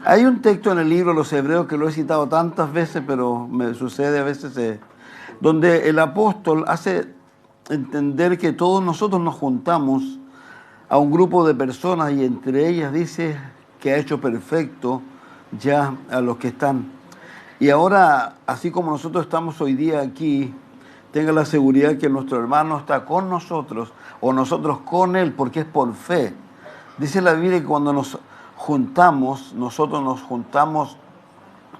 Hay un texto en el libro Los Hebreos que lo he citado tantas veces, pero me sucede a veces, donde el apóstol hace entender que todos nosotros nos juntamos a un grupo de personas y entre ellas dice que ha hecho perfecto ya a los que están. Y ahora, así como nosotros estamos hoy día aquí, tenga la seguridad que nuestro hermano está con nosotros o nosotros con él, porque es por fe. Dice la Biblia que cuando nos juntamos, nosotros nos juntamos,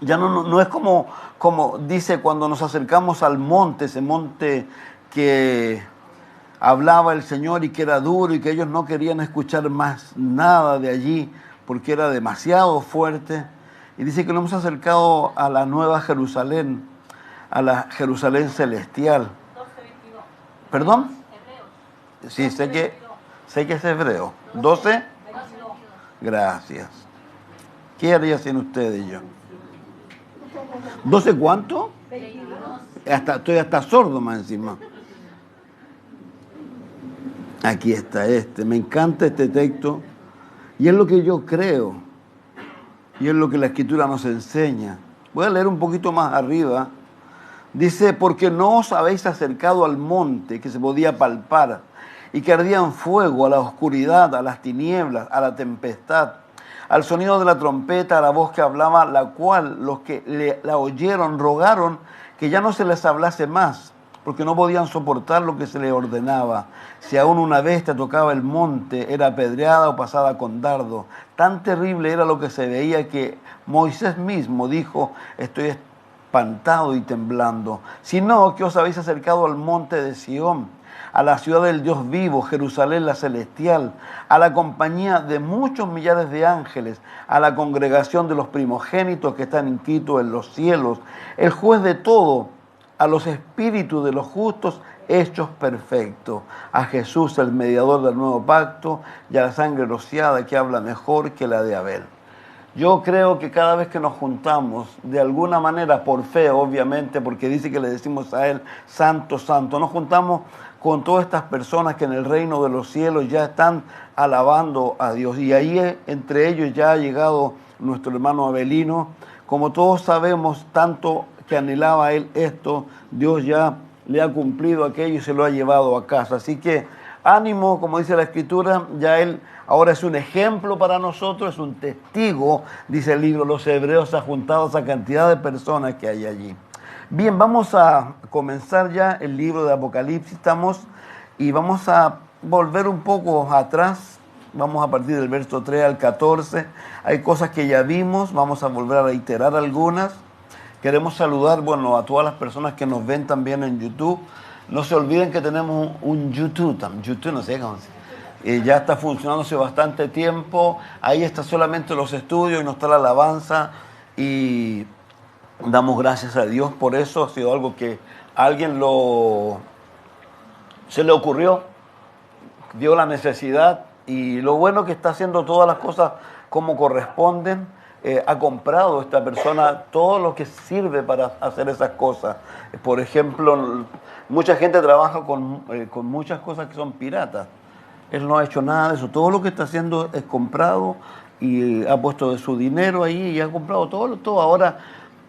ya no es como dice cuando nos acercamos al monte, ese monte que hablaba el Señor y que era duro y que ellos no querían escuchar más nada de allí porque era demasiado fuerte. Y dice que nos hemos acercado a la nueva Jerusalén, a la Jerusalén celestial. 12:22. ¿Perdón? Hebreos. Sí, sé que es hebreo. 12. 22. Gracias. ¿Qué haría sin ustedes yo? ¿12 cuánto? 22. Estoy hasta sordo más encima. Aquí está me encanta este texto y es lo que yo creo y es lo que la Escritura nos enseña. Voy a leer un poquito más arriba. Dice, porque no os habéis acercado al monte que se podía palpar y que ardía en fuego, a la oscuridad, a las tinieblas, a la tempestad, al sonido de la trompeta, a la voz que hablaba, la cual los que la oyeron rogaron que ya no se les hablase más, porque no podían soportar lo que se les ordenaba. Si aún una bestia tocaba el monte, era apedreada o pasada con dardo. Tan terrible era lo que se veía que Moisés mismo dijo, estoy espantado y temblando. Sino que os habéis acercado al monte de Sión, a la ciudad del Dios vivo, Jerusalén la celestial, a la compañía de muchos millares de ángeles, a la congregación de los primogénitos que están inscritos en los cielos, el juez de todo, a los espíritus de los justos hechos perfectos, a Jesús el mediador del nuevo pacto y a la sangre rociada que habla mejor que la de Abel. Yo creo que cada vez que nos juntamos, de alguna manera, por fe obviamente, porque dice que le decimos a Él, Santo, Santo, nos juntamos con todas estas personas que en el reino de los cielos ya están alabando a Dios. Y ahí entre ellos ya ha llegado nuestro hermano Abelino. Como todos sabemos, tanto que anhelaba él esto, Dios ya le ha cumplido aquello y se lo ha llevado a casa. Así que ánimo, como dice la Escritura, ya él ahora es un ejemplo para nosotros, es un testigo, dice el libro, los hebreos ha juntado esa cantidad de personas que hay allí. Bien, vamos a comenzar ya el libro de Apocalipsis, y vamos a volver un poco atrás, vamos a partir del verso 3 al 14, hay cosas que ya vimos, vamos a volver a reiterar algunas. Queremos saludar, a todas las personas que nos ven también en YouTube. No se olviden que tenemos un YouTube, no sé cómo se ya está funcionando hace bastante tiempo. Ahí está solamente los estudios y no está la alabanza. Y damos gracias a Dios por eso. Ha sido algo que a alguien se le ocurrió, vio la necesidad. Y lo bueno que está haciendo todas las cosas como corresponden. Ha comprado esta persona todo lo que sirve para hacer esas cosas. Por ejemplo, mucha gente trabaja con muchas cosas que son piratas. Él no ha hecho nada de eso. Todo lo que está haciendo es comprado y ha puesto de su dinero ahí y ha comprado todo. Ahora,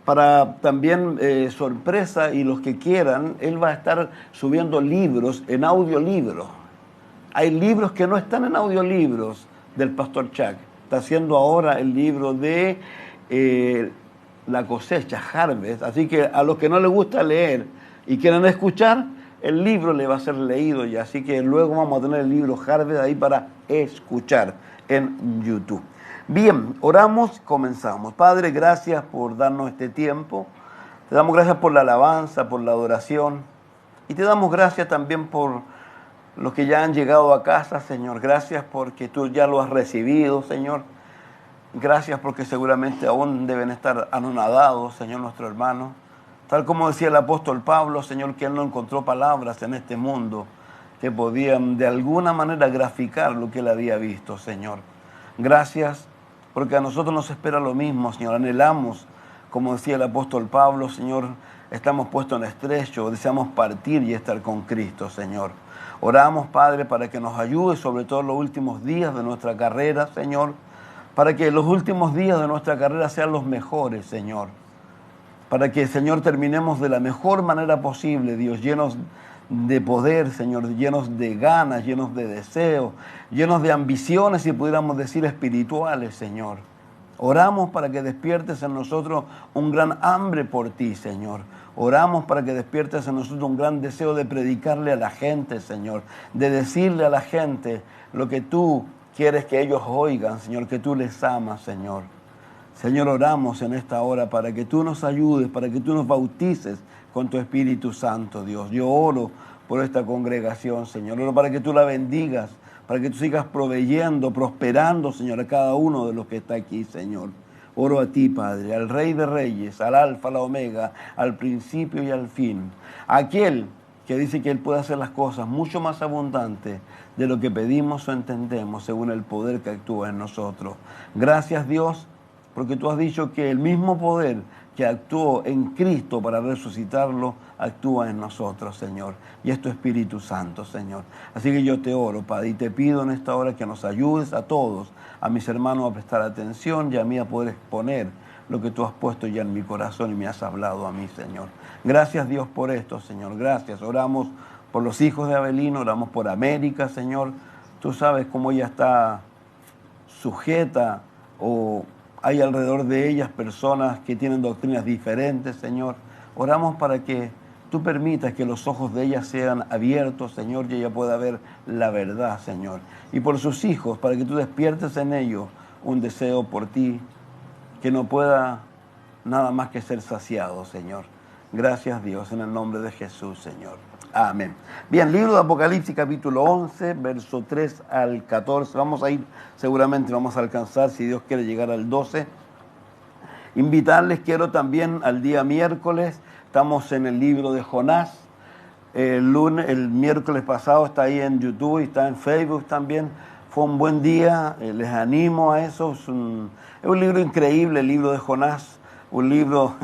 para también sorpresa y los que quieran, él va a estar subiendo libros en audiolibros. Hay libros que no están en audiolibros del pastor Chuck. Está haciendo ahora el libro de la cosecha, Harvest. Así que a los que no les gusta leer y quieren escuchar, el libro le va a ser leído ya. Así que luego vamos a tener el libro Harvest ahí para escuchar en YouTube. Bien, oramos, comenzamos. Padre, gracias por darnos este tiempo. Te damos gracias por la alabanza, por la adoración. Y te damos gracias también por los que ya han llegado a casa, Señor. Gracias porque tú ya lo has recibido, Señor. Gracias porque seguramente aún deben estar anonadados, Señor, nuestro hermano. Tal como decía el apóstol Pablo, Señor, que él no encontró palabras en este mundo que podían de alguna manera graficar lo que él había visto, Señor. Gracias porque a nosotros nos espera lo mismo, Señor. Anhelamos, como decía el apóstol Pablo, Señor, estamos puestos en estrecho, deseamos partir y estar con Cristo, Señor. Oramos, Padre, para que nos ayude, sobre todo en los últimos días de nuestra carrera, Señor, para que los últimos días de nuestra carrera sean los mejores, Señor. Para que, Señor, terminemos de la mejor manera posible, Dios, llenos de poder, Señor, llenos de ganas, llenos de deseos, llenos de ambiciones, si pudiéramos decir espirituales, Señor. Oramos para que despiertes en nosotros un gran hambre por ti, Señor. Oramos para que despiertes en nosotros un gran deseo de predicarle a la gente, Señor, de decirle a la gente lo que tú quieres que ellos oigan, Señor, que tú les amas, Señor. Señor, oramos en esta hora para que tú nos ayudes, para que tú nos bautices con tu Espíritu Santo, Dios. Yo oro por esta congregación, Señor. Oro para que tú la bendigas, para que tú sigas proveyendo, prosperando, Señor, a cada uno de los que está aquí, Señor. Oro a ti, Padre, al Rey de Reyes, al Alfa, a la Omega, al principio y al fin. Aquel que dice que Él puede hacer las cosas mucho más abundantes de lo que pedimos o entendemos, según el poder que actúa en nosotros. Gracias, Dios, porque tú has dicho que el mismo poder que actuó en Cristo para resucitarlo, actúa en nosotros, Señor. Y es tu Espíritu Santo, Señor. Así que yo te oro, Padre, y te pido en esta hora que nos ayudes a todos, a mis hermanos a prestar atención y a mí a poder exponer lo que tú has puesto ya en mi corazón y me has hablado a mí, Señor. Gracias, Dios, por esto, Señor. Gracias. Oramos por los hijos de Abelino, oramos por América, Señor. Tú sabes cómo ella está sujeta o hay alrededor de ellas personas que tienen doctrinas diferentes, Señor. Oramos para que tú permitas que los ojos de ellas sean abiertos, Señor, y ella pueda ver la verdad, Señor. Y por sus hijos, para que tú despiertes en ellos un deseo por ti que no pueda nada más que ser saciado, Señor. Gracias, Dios, en el nombre de Jesús, Señor. Amén. Bien, libro de Apocalipsis, capítulo 11, verso 3 al 14. Vamos a ir, seguramente vamos a alcanzar, si Dios quiere, llegar al 12. Invitarles quiero también al día miércoles. Estamos en el libro de Jonás. El miércoles pasado está ahí en YouTube y está en Facebook también. Fue un buen día, les animo a eso. Es un libro increíble, el libro de Jonás. Un libro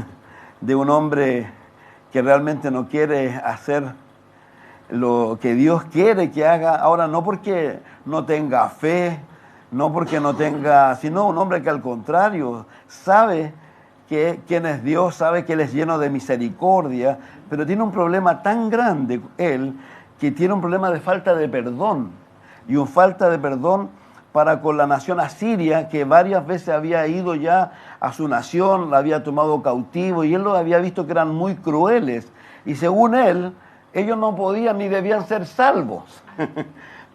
de un hombre que realmente no quiere hacer lo que Dios quiere que haga. Ahora, no porque no tenga fe, no porque no tenga, sino un hombre que al contrario sabe quién es Dios, sabe que Él es lleno de misericordia, pero tiene un problema tan grande él, que tiene un problema de falta de perdón, y un falta de perdón para con la nación asiria, que varias veces había ido ya a su nación, la había tomado cautivo, y él lo había visto que eran muy crueles, y según él, ellos no podían ni debían ser salvos.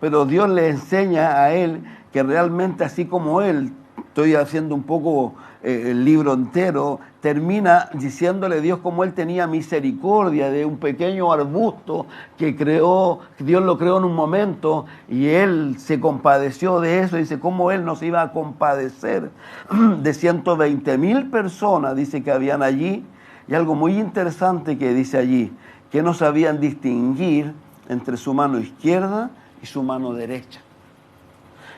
Pero Dios le enseña a él que realmente, así como él, estoy haciendo un poco el libro entero, termina diciéndole Dios cómo él tenía misericordia de un pequeño arbusto que Dios lo creó en un momento y él se compadeció de eso. Dice cómo él nos iba a compadecer de 120,000 personas, dice que habían allí, y algo muy interesante que dice allí, que no sabían distinguir entre su mano izquierda y su mano derecha.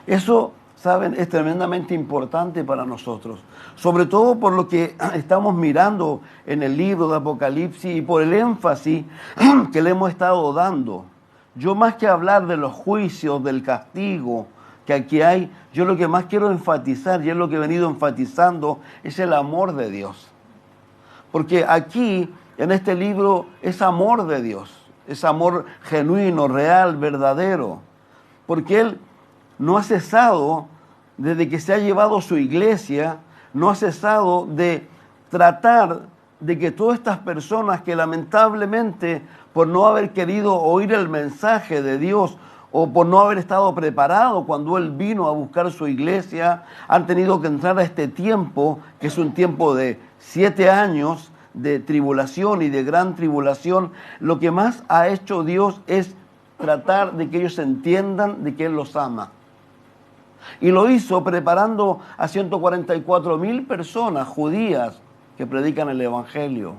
Eso, saben, es tremendamente importante para nosotros, sobre todo por lo que estamos mirando en el libro de Apocalipsis y por el énfasis que le hemos estado dando. Yo, más que hablar de los juicios, del castigo que aquí hay, yo lo que más quiero enfatizar, y es lo que he venido enfatizando, es el amor de Dios. Porque aquí, en este libro, es amor de Dios, es amor genuino, real, verdadero. Porque Él no ha cesado, desde que se ha llevado su iglesia, no ha cesado de tratar de que todas estas personas que lamentablemente, por no haber querido oír el mensaje de Dios, o por no haber estado preparado cuando Él vino a buscar su iglesia, han tenido que entrar a este tiempo, que es un tiempo de 7 años de tribulación y de gran tribulación. Lo que más ha hecho Dios es tratar de que ellos entiendan de que Él los ama. Y lo hizo preparando a 144,000 personas judías que predican el Evangelio.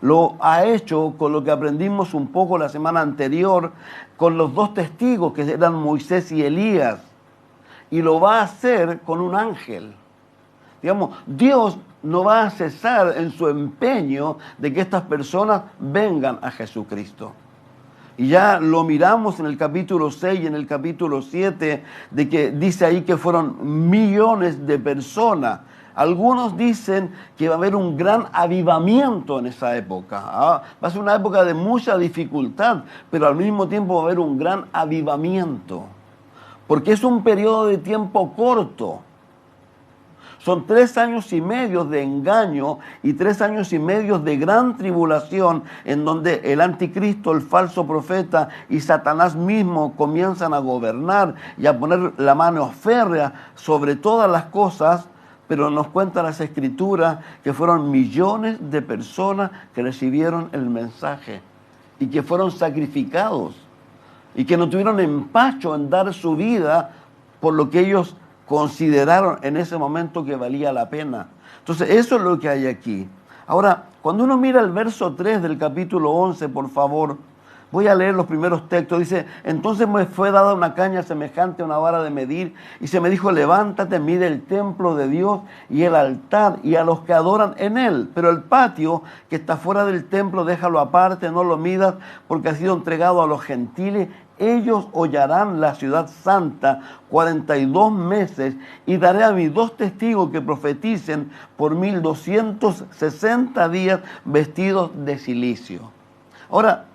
Lo ha hecho con lo que aprendimos un poco la semana anterior, con los 2 testigos que eran Moisés y Elías. Y lo va a hacer con un ángel. Digamos, Dios no va a cesar en su empeño de que estas personas vengan a Jesucristo. Y ya lo miramos en el capítulo 6 y en el capítulo 7, de que dice ahí que fueron millones de personas. Algunos dicen que va a haber un gran avivamiento en esa época. Va a ser una época de mucha dificultad, pero al mismo tiempo va a haber un gran avivamiento. Porque es un periodo de tiempo corto. Son 3 años y medio de engaño y 3 años y medio de gran tribulación, en donde el anticristo, el falso profeta y Satanás mismo comienzan a gobernar y a poner la mano férrea sobre todas las cosas. Pero nos cuentan las Escrituras que fueron millones de personas que recibieron el mensaje y que fueron sacrificados y que no tuvieron empacho en dar su vida por lo que ellos consideraron en ese momento que valía la pena. Entonces, eso es lo que hay aquí. Ahora, cuando uno mira el verso 3 del capítulo 11, por favor, voy a leer los primeros textos. Dice, entonces me fue dada una caña semejante a una vara de medir, y se me dijo, levántate, mide el templo de Dios y el altar y a los que adoran en él. Pero el patio que está fuera del templo, déjalo aparte, no lo midas, porque ha sido entregado a los gentiles. Ellos hollarán la ciudad santa 42 meses y daré a mis 2 testigos que profeticen por 1260 días vestidos de cilicio. Ahora,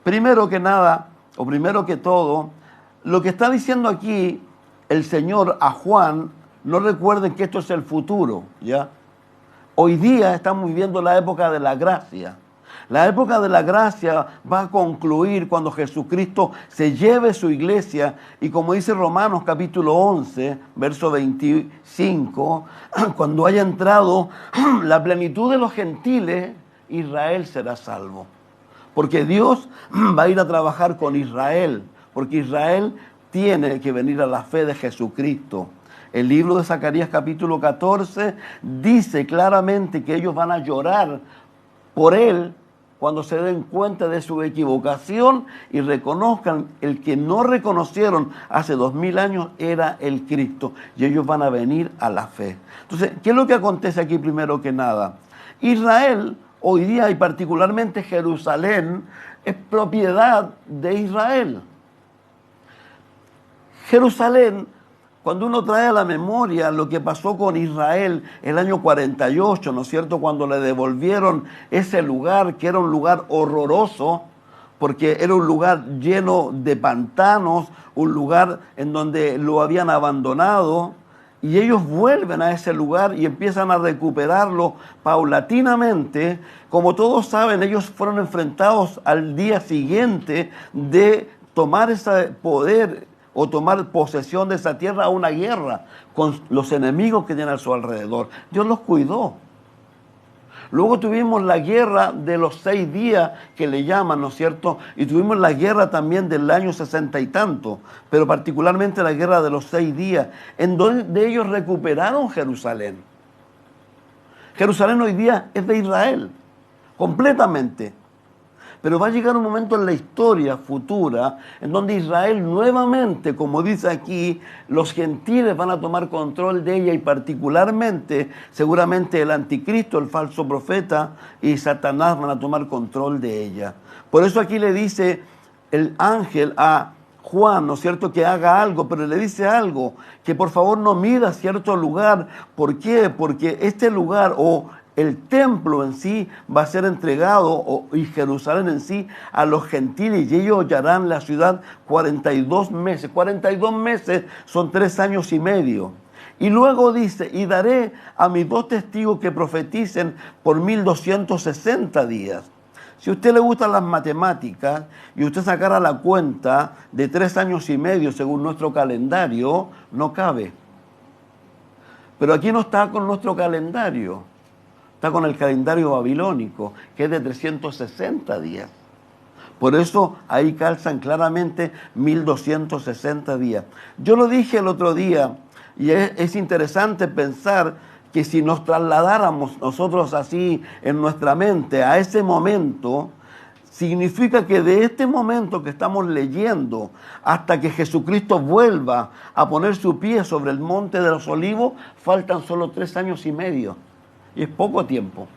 primero que nada, o primero que todo, lo que está diciendo aquí el Señor a Juan, no recuerden que esto es el futuro, ¿ya? Hoy día estamos viviendo la época de la gracia. La época de la gracia va a concluir cuando Jesucristo se lleve su iglesia y, como dice Romanos capítulo 11, verso 25, cuando haya entrado la plenitud de los gentiles, Israel será salvo. Porque Dios va a ir a trabajar con Israel, porque Israel tiene que venir a la fe de Jesucristo. El libro de Zacarías capítulo 14 dice claramente que ellos van a llorar por él cuando se den cuenta de su equivocación y reconozcan el que no reconocieron hace 2000 años era el Cristo, y ellos van a venir a la fe. Entonces, ¿qué es lo que acontece aquí primero que nada? Israel hoy día, y particularmente Jerusalén, es propiedad de Israel. Jerusalén, cuando uno trae a la memoria lo que pasó con Israel el año 48, ¿no es cierto?, cuando le devolvieron ese lugar, que era un lugar horroroso, porque era un lugar lleno de pantanos, un lugar en donde lo habían abandonado, y ellos vuelven a ese lugar y empiezan a recuperarlo paulatinamente. Como todos saben, ellos fueron enfrentados al día siguiente de tomar ese poder o tomar posesión de esa tierra a una guerra con los enemigos que tienen a su alrededor. Dios los cuidó. Luego tuvimos la guerra de los 6 días, que le llaman, ¿no es cierto? Y tuvimos la guerra también del año 60 y tanto, pero particularmente la guerra de los 6 días, en donde ellos recuperaron Jerusalén. Jerusalén hoy día es de Israel, completamente. Pero va a llegar un momento en la historia futura en donde Israel nuevamente, como dice aquí, los gentiles van a tomar control de ella, y particularmente, seguramente el anticristo, el falso profeta y Satanás van a tomar control de ella. Por eso aquí le dice el ángel a Juan, ¿no es cierto?, que haga algo, pero le dice algo, que por favor no mida cierto lugar. ¿Por qué? Porque este lugar o el templo en sí va a ser entregado, y Jerusalén en sí, a los gentiles, y ellos hollarán la ciudad 42 meses. 42 meses son 3 años y medio. Y luego dice, y daré a mis 2 testigos que profeticen por 1260 días. Si a usted le gustan las matemáticas y usted sacara la cuenta de 3 años y medio según nuestro calendario, no cabe. Pero aquí no está con nuestro calendario. Está con el calendario babilónico, que es de 360 días. Por eso ahí calzan claramente 1260 días. Yo lo dije el otro día, y es interesante pensar que si nos trasladáramos nosotros así en nuestra mente a ese momento, significa que de este momento que estamos leyendo hasta que Jesucristo vuelva a poner su pie sobre el monte de los olivos, faltan solo 3 años y medio. Y es poco tiempo.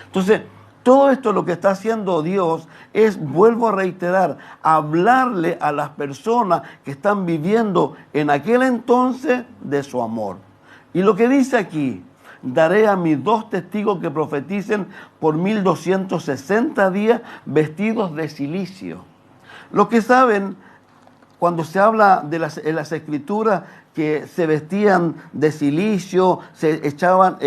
Entonces, Todo esto lo que está haciendo Dios es, vuelvo a reiterar, hablarle a las personas que están viviendo en aquel entonces de su amor. Y lo que dice aquí, daré a mis 2 testigos que profeticen por 1260 días vestidos de cilicio. Los que saben, cuando se habla de en las escrituras que se vestían de cilicio, se echaban,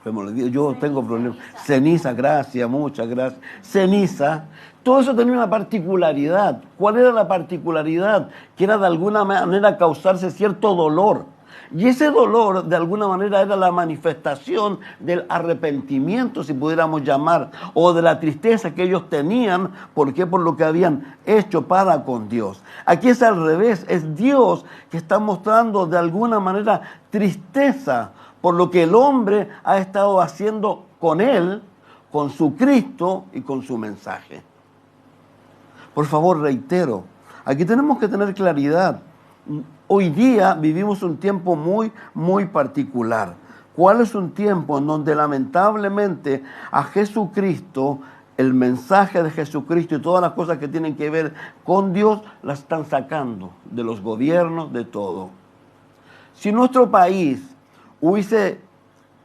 yo tengo problemas, ceniza, gracias, muchas gracias, ceniza, todo eso tenía una particularidad. ¿Cuál era la particularidad? Que era de alguna manera causarse cierto dolor. Y ese dolor, de alguna manera, era la manifestación del arrepentimiento, si pudiéramos llamar, o de la tristeza que ellos tenían. ¿Por qué? Por lo que habían hecho para con Dios. Aquí es al revés, es Dios que está mostrando de alguna manera tristeza por lo que el hombre ha estado haciendo con él, con su Cristo y con su mensaje. Por favor, reitero, aquí tenemos que tener claridad. Hoy día vivimos un tiempo muy, muy particular. ¿Cuál es un tiempo en donde lamentablemente a Jesucristo, el mensaje de Jesucristo y todas las cosas que tienen que ver con Dios, las están sacando de los gobiernos, de todo? Si nuestro país hubiese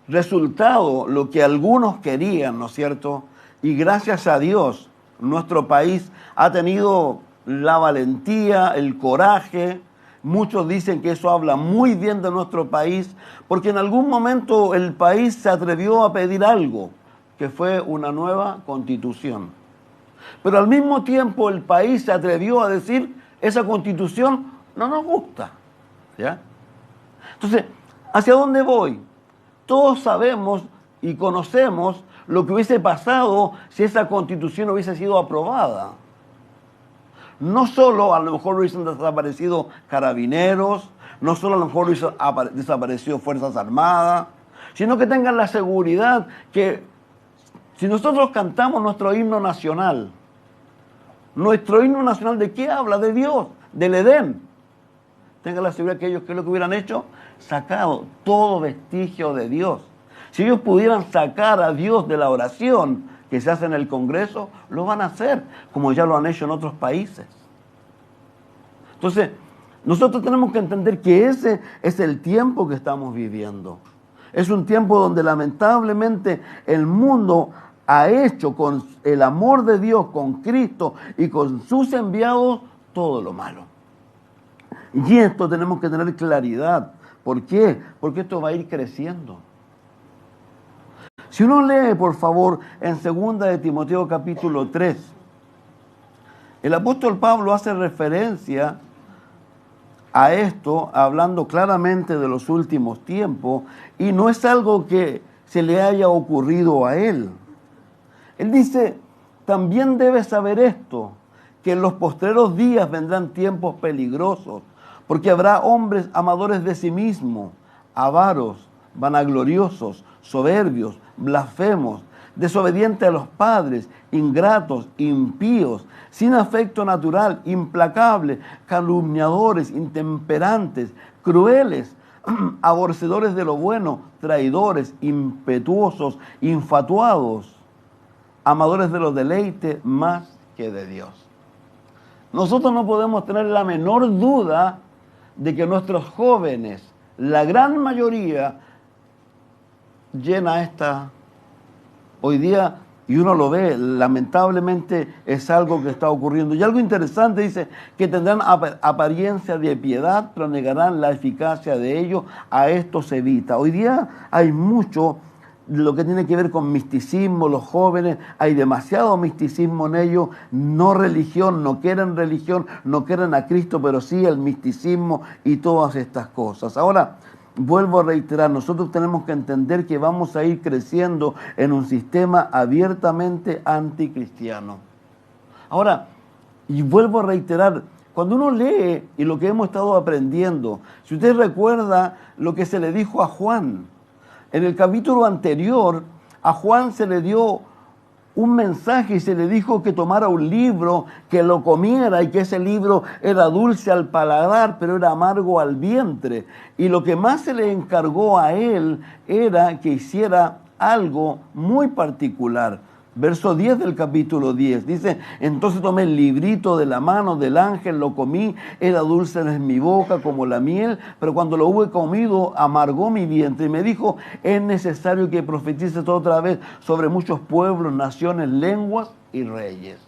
resultado lo que algunos querían, ¿no es cierto? Y gracias a Dios, nuestro país ha tenido la valentía, el coraje. Muchos dicen que eso habla muy bien de nuestro país, porque en algún momento el país se atrevió a pedir algo, que fue una nueva constitución. Pero al mismo tiempo el país se atrevió a decir, esa constitución no nos gusta, ¿ya? Entonces, ¿hacia dónde voy? Todos sabemos y conocemos lo que hubiese pasado si esa constitución hubiese sido aprobada. No solo a lo mejor hubiesen desaparecido carabineros, no solo a lo mejor hubiesen desaparecido Fuerzas Armadas, sino que tengan la seguridad que si nosotros cantamos nuestro himno nacional ¿de qué habla? De Dios, del Edén. Tengan la seguridad que ellos, ¿qué es lo que hubieran hecho? Sacado todo vestigio de Dios. Si ellos pudieran sacar a Dios de la oración que se hace en el Congreso, lo van a hacer, como ya lo han hecho en otros países. Entonces, nosotros tenemos que entender que ese es el tiempo que estamos viviendo. Es un tiempo donde lamentablemente el mundo ha hecho con el amor de Dios, con Cristo y con sus enviados, todo lo malo. Y esto tenemos que tener claridad. ¿Por qué? Porque esto va a ir creciendo. Si uno lee, por favor, en 2 de Timoteo capítulo 3, el apóstol Pablo hace referencia a esto, hablando claramente de los últimos tiempos, y no es algo que se le haya ocurrido a él. Él dice, también debes saber esto, que en los postreros días vendrán tiempos peligrosos, porque habrá hombres amadores de sí mismos, avaros, vanagloriosos, soberbios, blasfemos, desobedientes a los padres, ingratos, impíos, sin afecto natural, implacables, calumniadores, intemperantes, crueles, aborrecedores de lo bueno, traidores, impetuosos, infatuados, amadores de los deleites más que de Dios. Nosotros no podemos tener la menor duda de que nuestros jóvenes, la gran mayoría, llena esta hoy día, y uno lo ve, lamentablemente es algo que está ocurriendo. Y algo interesante dice que tendrán apariencia de piedad, pero negarán la eficacia de ello. A esto se evita. Hoy día hay mucho lo que tiene que ver con misticismo, los jóvenes, hay demasiado misticismo en ellos, no religión, no quieren a Cristo, pero sí el misticismo y todas estas cosas. Ahora, vuelvo a reiterar, nosotros tenemos que entender que vamos a ir creciendo en un sistema abiertamente anticristiano. Ahora, y vuelvo a reiterar, cuando uno lee y lo que hemos estado aprendiendo, si usted recuerda lo que se le dijo a Juan, en el capítulo anterior, a Juan se le dio un mensaje y se le dijo que tomara un libro, que lo comiera y que ese libro era dulce al paladar, pero era amargo al vientre. Y lo que más se le encargó a él era que hiciera algo muy particular. Verso 10 del capítulo 10 dice: entonces tomé el librito de la mano del ángel, lo comí, era dulce en mi boca como la miel, pero cuando lo hube comido amargó mi vientre. Y me dijo: es necesario que profetices otra vez sobre muchos pueblos, naciones, lenguas y reyes.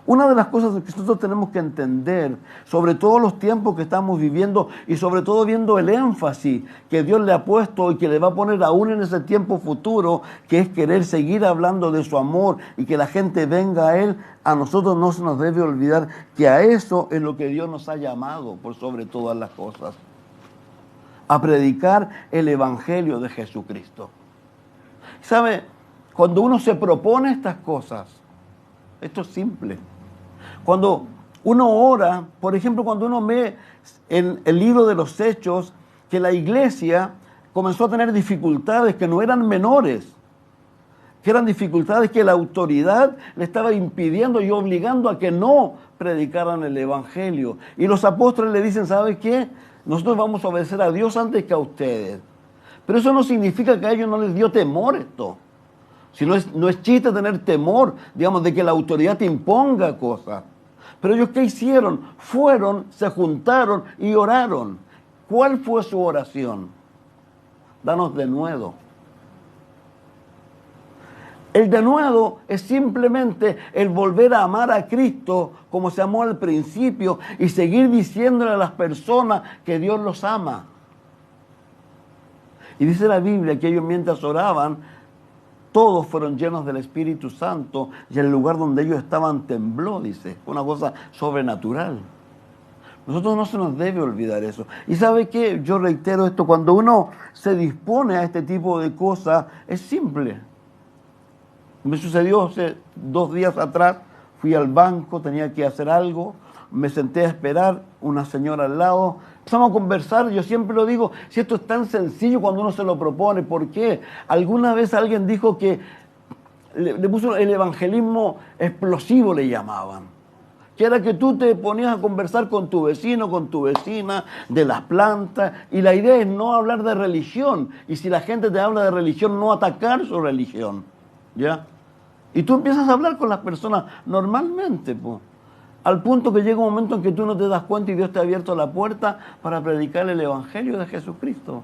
Una de las cosas que nosotros tenemos que entender, sobre todo los tiempos que estamos viviendo y sobre todo viendo el énfasis que Dios le ha puesto y que le va a poner aún en ese tiempo futuro, que es querer seguir hablando de su amor y que la gente venga a Él, a nosotros no se nos debe olvidar que a eso es lo que Dios nos ha llamado por sobre todas las cosas. A predicar el Evangelio de Jesucristo. ¿Sabe? Cuando uno se propone estas cosas, esto es simple. Cuando uno ora, por ejemplo, cuando uno ve en el libro de los Hechos que la iglesia comenzó a tener dificultades que no eran menores, que eran dificultades que la autoridad le estaba impidiendo y obligando a que no predicaran el Evangelio. Y los apóstoles le dicen: ¿sabe qué? Nosotros vamos a obedecer a Dios antes que a ustedes. Pero eso no significa que a ellos no les dio temor esto. Si no es chiste tener temor, digamos, de que la autoridad te imponga cosas. Pero ellos, ¿qué hicieron? Fueron, se juntaron y oraron. ¿Cuál fue su oración? Danos denuedo. El denuedo es simplemente el volver a amar a Cristo como se amó al principio y seguir diciéndole a las personas que Dios los ama. Y dice la Biblia que ellos, mientras oraban, todos fueron llenos del Espíritu Santo y el lugar donde ellos estaban tembló, dice. Una cosa sobrenatural. Nosotros no se nos debe olvidar eso. Y ¿sabe qué? Yo reitero esto, cuando uno se dispone a este tipo de cosas, es simple. Me sucedió hace 2 días atrás, fui al banco, tenía que hacer algo, me senté a esperar, una señora al lado, empezamos a conversar. Yo siempre lo digo, si esto es tan sencillo cuando uno se lo propone, ¿por qué? Alguna vez alguien dijo que le puso el evangelismo explosivo, le llamaban. Que era que tú te ponías a conversar con tu vecino, con tu vecina, de las plantas, y la idea es no hablar de religión, y si la gente te habla de religión, no atacar su religión, ¿ya? Y tú empiezas a hablar con las personas normalmente, pues. Al punto que llega un momento en que tú no te das cuenta y Dios te ha abierto la puerta para predicar el Evangelio de Jesucristo.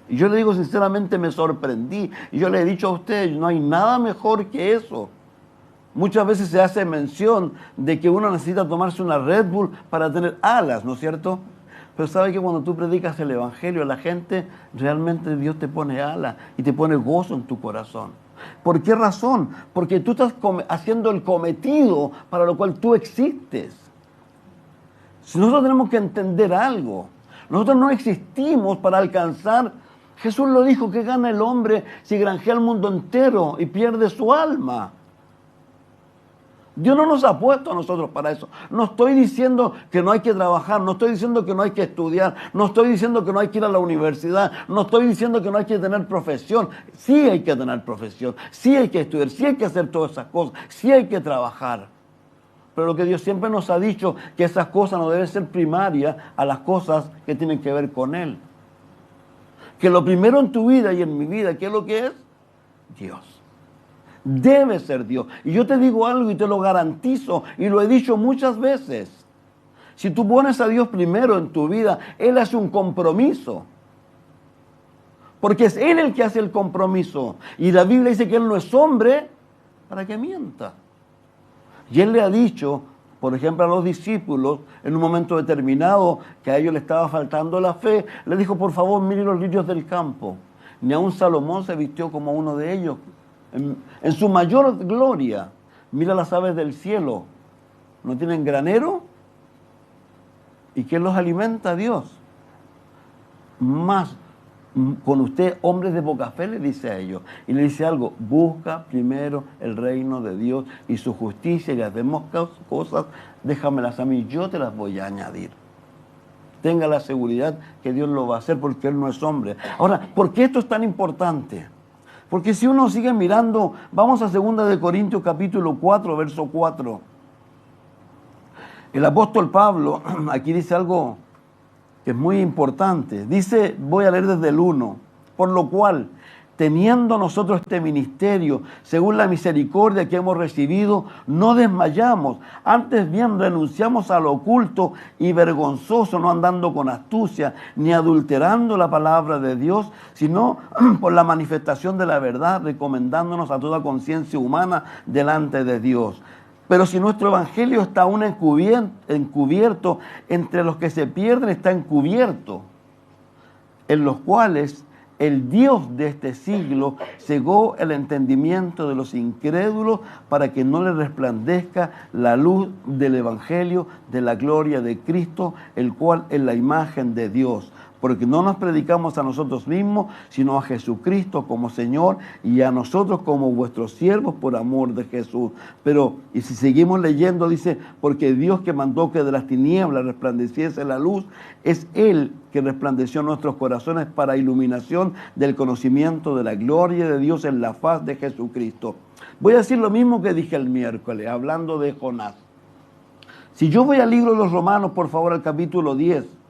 Y yo le digo sinceramente, me sorprendí. Y yo le he dicho a ustedes, no hay nada mejor que eso. Muchas veces se hace mención de que uno necesita tomarse una Red Bull para tener alas, ¿no es cierto? Pero sabe que cuando tú predicas el Evangelio a la gente, realmente Dios te pone alas y te pone gozo en tu corazón. ¿Por qué razón? Porque tú estás haciendo el cometido para lo cual tú existes. Si nosotros tenemos que entender algo, nosotros no existimos para alcanzar. Jesús lo dijo: ¿qué gana el hombre si granjea el mundo entero y pierde su alma? Dios no nos ha puesto a nosotros para eso. No estoy diciendo que no hay que trabajar, no estoy diciendo que no hay que estudiar, no estoy diciendo que no hay que ir a la universidad, no estoy diciendo que no hay que tener profesión. Sí hay que tener profesión, sí hay que estudiar, sí hay que hacer todas esas cosas, sí hay que trabajar. Pero lo que Dios siempre nos ha dicho, que esas cosas no deben ser primarias a las cosas que tienen que ver con Él. Que lo primero en tu vida y en mi vida, ¿qué es lo que es? Dios. Debe ser Dios. Y yo te digo algo y te lo garantizo, y lo he dicho muchas veces. Si tú pones a Dios primero en tu vida, Él hace un compromiso. Porque es Él el que hace el compromiso. Y la Biblia dice que Él no es hombre para que mienta. Y Él le ha dicho, por ejemplo, a los discípulos, en un momento determinado, que a ellos le estaba faltando la fe, le dijo: por favor, miren los lirios del campo. Ni aun Salomón se vistió como uno de ellos. En su mayor gloria, mira las aves del cielo, no tienen granero, ¿y quién los alimenta? Dios. Más con usted, hombres de poca fe, le dice a ellos, y le dice algo: busca primero el reino de Dios y su justicia, y las demás cosas déjamelas a mí, yo te las voy a añadir. Tenga la seguridad que Dios lo va a hacer, porque Él no es hombre. Ahora, ¿por qué esto es tan importante? Porque si uno sigue mirando, vamos a 2 de Corintios capítulo 4, verso 4. El apóstol Pablo aquí dice algo que es muy importante. Dice, voy a leer desde el 1. Por lo cual, teniendo nosotros este ministerio, según la misericordia que hemos recibido, no desmayamos. Antes bien renunciamos a lo oculto y vergonzoso, no andando con astucia, ni adulterando la palabra de Dios, sino por la manifestación de la verdad, recomendándonos a toda conciencia humana delante de Dios. Pero si nuestro evangelio está aún encubierto, entre los que se pierden está encubierto, en los cuales el Dios de este siglo cegó el entendimiento de los incrédulos para que no les resplandezca la luz del evangelio de la gloria de Cristo, el cual es la imagen de Dios. Porque no nos predicamos a nosotros mismos, sino a Jesucristo como Señor y a nosotros como vuestros siervos por amor de Jesús. Pero, y si seguimos leyendo, dice, porque Dios que mandó que de las tinieblas resplandeciese la luz, es Él que resplandeció en nuestros corazones para iluminación del conocimiento de la gloria de Dios en la faz de Jesucristo. Voy a decir lo mismo que dije el miércoles, hablando de Jonás. Si yo voy al libro de los Romanos, por favor, al capítulo 10,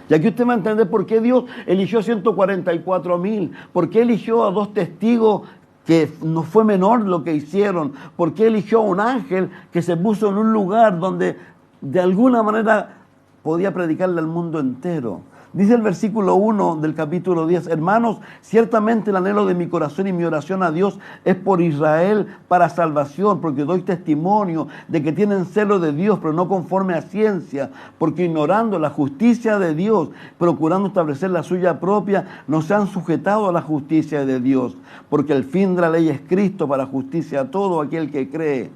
y aquí usted va a entender por qué Dios eligió 144,000, por qué eligió a 2 testigos que no fue menor lo que hicieron, por qué eligió a un ángel que se puso en un lugar donde de alguna manera podía predicarle al mundo entero. Dice el versículo 1 del capítulo 10, hermanos, ciertamente el anhelo de mi corazón y mi oración a Dios es por Israel para salvación, porque doy testimonio de que tienen celo de Dios, pero no conforme a ciencia, porque ignorando la justicia de Dios, procurando establecer la suya propia, no se han sujetado a la justicia de Dios, porque el fin de la ley es Cristo para justicia a todo aquel que cree.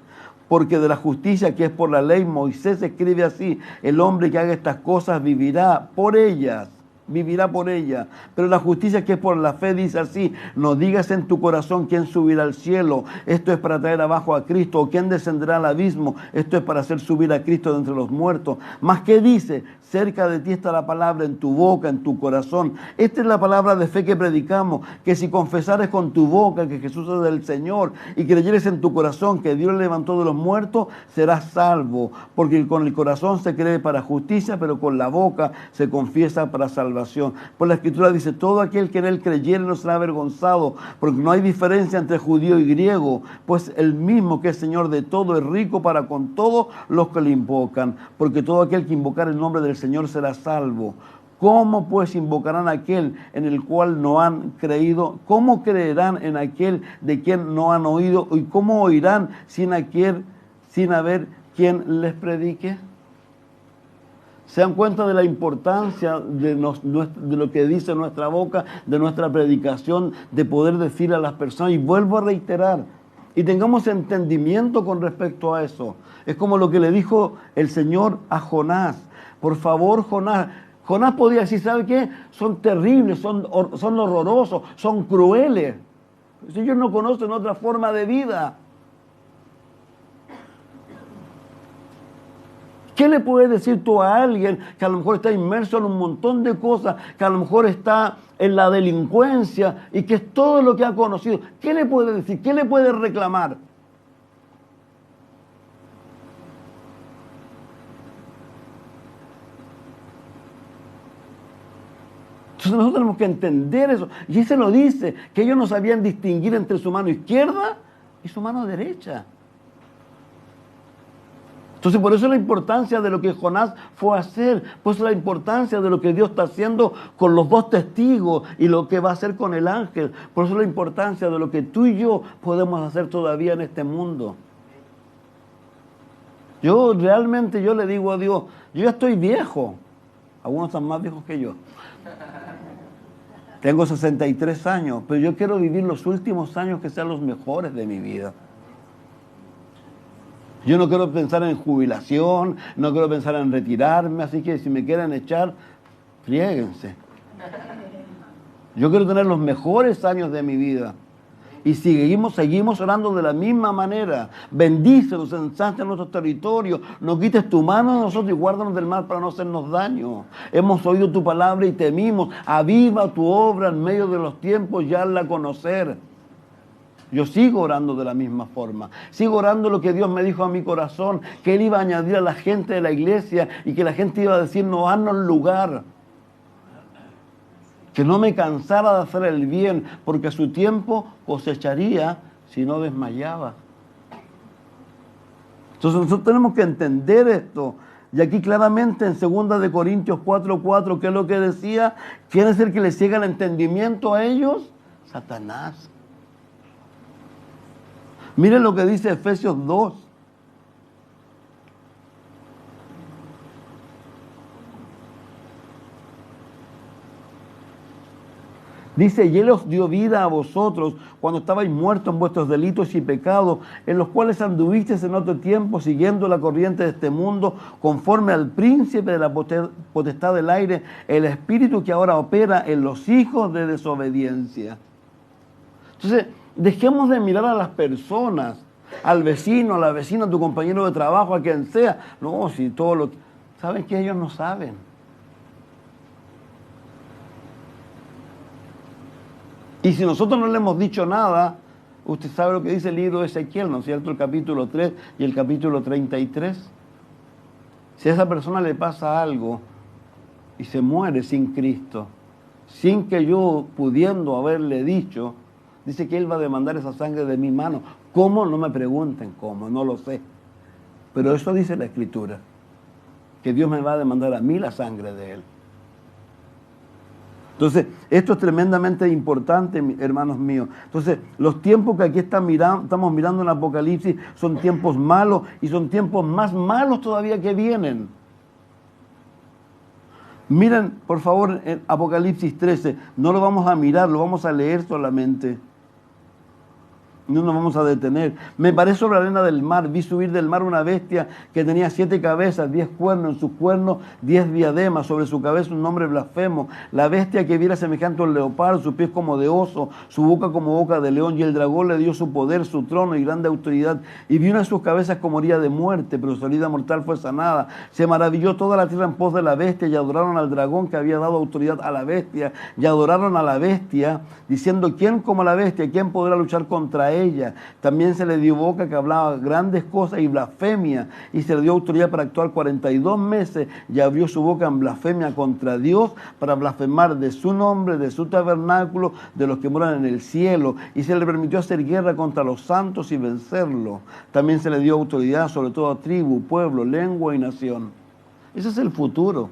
Porque de la justicia que es por la ley, Moisés escribe así, el hombre que haga estas cosas vivirá por ellas. Vivirá por ella. Pero la justicia que es por la fe dice así, no digas en tu corazón quién subirá al cielo, esto es para traer abajo a Cristo, o quién descenderá al abismo, esto es para hacer subir a Cristo de entre los muertos. Mas ¿qué dice? Cerca de ti está la palabra en tu boca, en tu corazón. Esta es la palabra de fe que predicamos, que si confesares con tu boca que Jesús es el Señor y creyeres en tu corazón que Dios le levantó de los muertos, serás salvo. Porque con el corazón se cree para justicia, pero con la boca se confiesa para salvación. Pues la Escritura dice, todo aquel que en él creyere no será avergonzado, porque no hay diferencia entre judío y griego, pues el mismo que es Señor de todo es rico para con todos los que le invocan, porque todo aquel que invocar el nombre del Señor será salvo. ¿Cómo pues invocarán a aquel en el cual no han creído? ¿Cómo creerán en aquel de quien no han oído? ¿Y cómo oirán sin haber quien les predique? ¿Se dan cuenta de la importancia de lo que dice nuestra boca, de nuestra predicación, de poder decir a las personas? Y vuelvo a reiterar, y tengamos entendimiento con respecto a eso. Es como lo que le dijo el Señor a Jonás. Por favor, Jonás. Jonás podía decir, ¿sabe qué? Son terribles, son horrorosos, son crueles. Si ellos no conocen otra forma de vida. ¿Qué le puedes decir tú a alguien que a lo mejor está inmerso en un montón de cosas, que a lo mejor está en la delincuencia y que es todo lo que ha conocido? ¿Qué le puedes decir? ¿Qué le puedes reclamar? Entonces nosotros tenemos que entender eso. Y ese lo dice, que ellos no sabían distinguir entre su mano izquierda y su mano derecha. Entonces, por eso la importancia de lo que Jonás fue a hacer, por eso la importancia de lo que Dios está haciendo con los 2 testigos y lo que va a hacer con el ángel. Por eso la importancia de lo que tú y yo podemos hacer todavía en este mundo. Yo le digo a Dios, yo ya estoy viejo. Algunos están más viejos que yo. Tengo 63 años, pero yo quiero vivir los últimos años que sean los mejores de mi vida. Yo no quiero pensar en jubilación, no quiero pensar en retirarme, así que si me quieren echar, friéguense. Yo quiero tener los mejores años de mi vida. Y seguimos orando de la misma manera. Bendícenos, ensancha nuestro territorio, no quites tu mano de nosotros y guárdanos del mal para no hacernos daño. Hemos oído tu palabra y temimos. Aviva tu obra en medio de los tiempos y hazla conocer. Yo sigo orando de la misma forma. Sigo orando lo que Dios me dijo a mi corazón, que Él iba a añadir a la gente de la iglesia y que la gente iba a decir, no, haznos lugar. que no me cansara de hacer el bien, porque a su tiempo cosecharía si no desmayaba. Entonces nosotros tenemos que entender esto. Y aquí claramente en 2 Corintios 4:4, ¿qué es lo que decía? ¿Quién es el que le ciega el entendimiento a ellos? Satanás. Miren lo que dice Efesios 2. Dice, y Él os dio vida a vosotros cuando estabais muertos en vuestros delitos y pecados, en los cuales anduvisteis en otro tiempo, siguiendo la corriente de este mundo, conforme al príncipe de la potestad del aire, el espíritu que ahora opera en los hijos de desobediencia. Entonces, dejemos de mirar a las personas, al vecino, a la vecina, a tu compañero de trabajo, a quien sea. No, si todo lo... ¿Saben que ellos no saben? Y si nosotros no le hemos dicho nada, usted sabe lo que dice el libro de Ezequiel, ¿no es cierto? El capítulo 3 y el capítulo 33. Si a esa persona le pasa algo y se muere sin Cristo, sin que yo pudiendo haberle dicho, dice que Él va a demandar esa sangre de mi mano. ¿Cómo? No me pregunten cómo, no lo sé. Pero eso dice la Escritura, que Dios me va a demandar a mí la sangre de Él. Entonces, esto es tremendamente importante, hermanos míos. Entonces, los tiempos que aquí estamos mirando en Apocalipsis son tiempos malos y son tiempos más malos todavía que vienen. Miren, por favor, en Apocalipsis 13, no lo vamos a mirar, lo vamos a leer solamente. No nos vamos a detener. Me paré sobre la arena del mar, vi subir del mar una bestia que tenía 7 cabezas, 10 cuernos, en sus cuernos 10 diademas, sobre su cabeza un nombre blasfemo. La bestia que viera semejante a un leopardo, sus pies como de oso, su boca como boca de león, y el dragón le dio su poder, su trono y grande autoridad. Y vi una de sus cabezas como herida de muerte, pero su herida mortal fue sanada. Se maravilló toda la tierra en pos de la bestia, y adoraron al dragón que había dado autoridad a la bestia, y adoraron a la bestia, diciendo, ¿quién como la bestia? ¿Quién podrá luchar contra ella? También se le dio boca que hablaba grandes cosas y blasfemia, y se le dio autoridad para actuar 42 meses, y abrió su boca en blasfemia contra Dios, para blasfemar de su nombre, de su tabernáculo, de los que moran en el cielo, y se le permitió hacer guerra contra los santos y vencerlo. También se le dio autoridad sobre toda tribu, pueblo, lengua y nación. Ese es el futuro.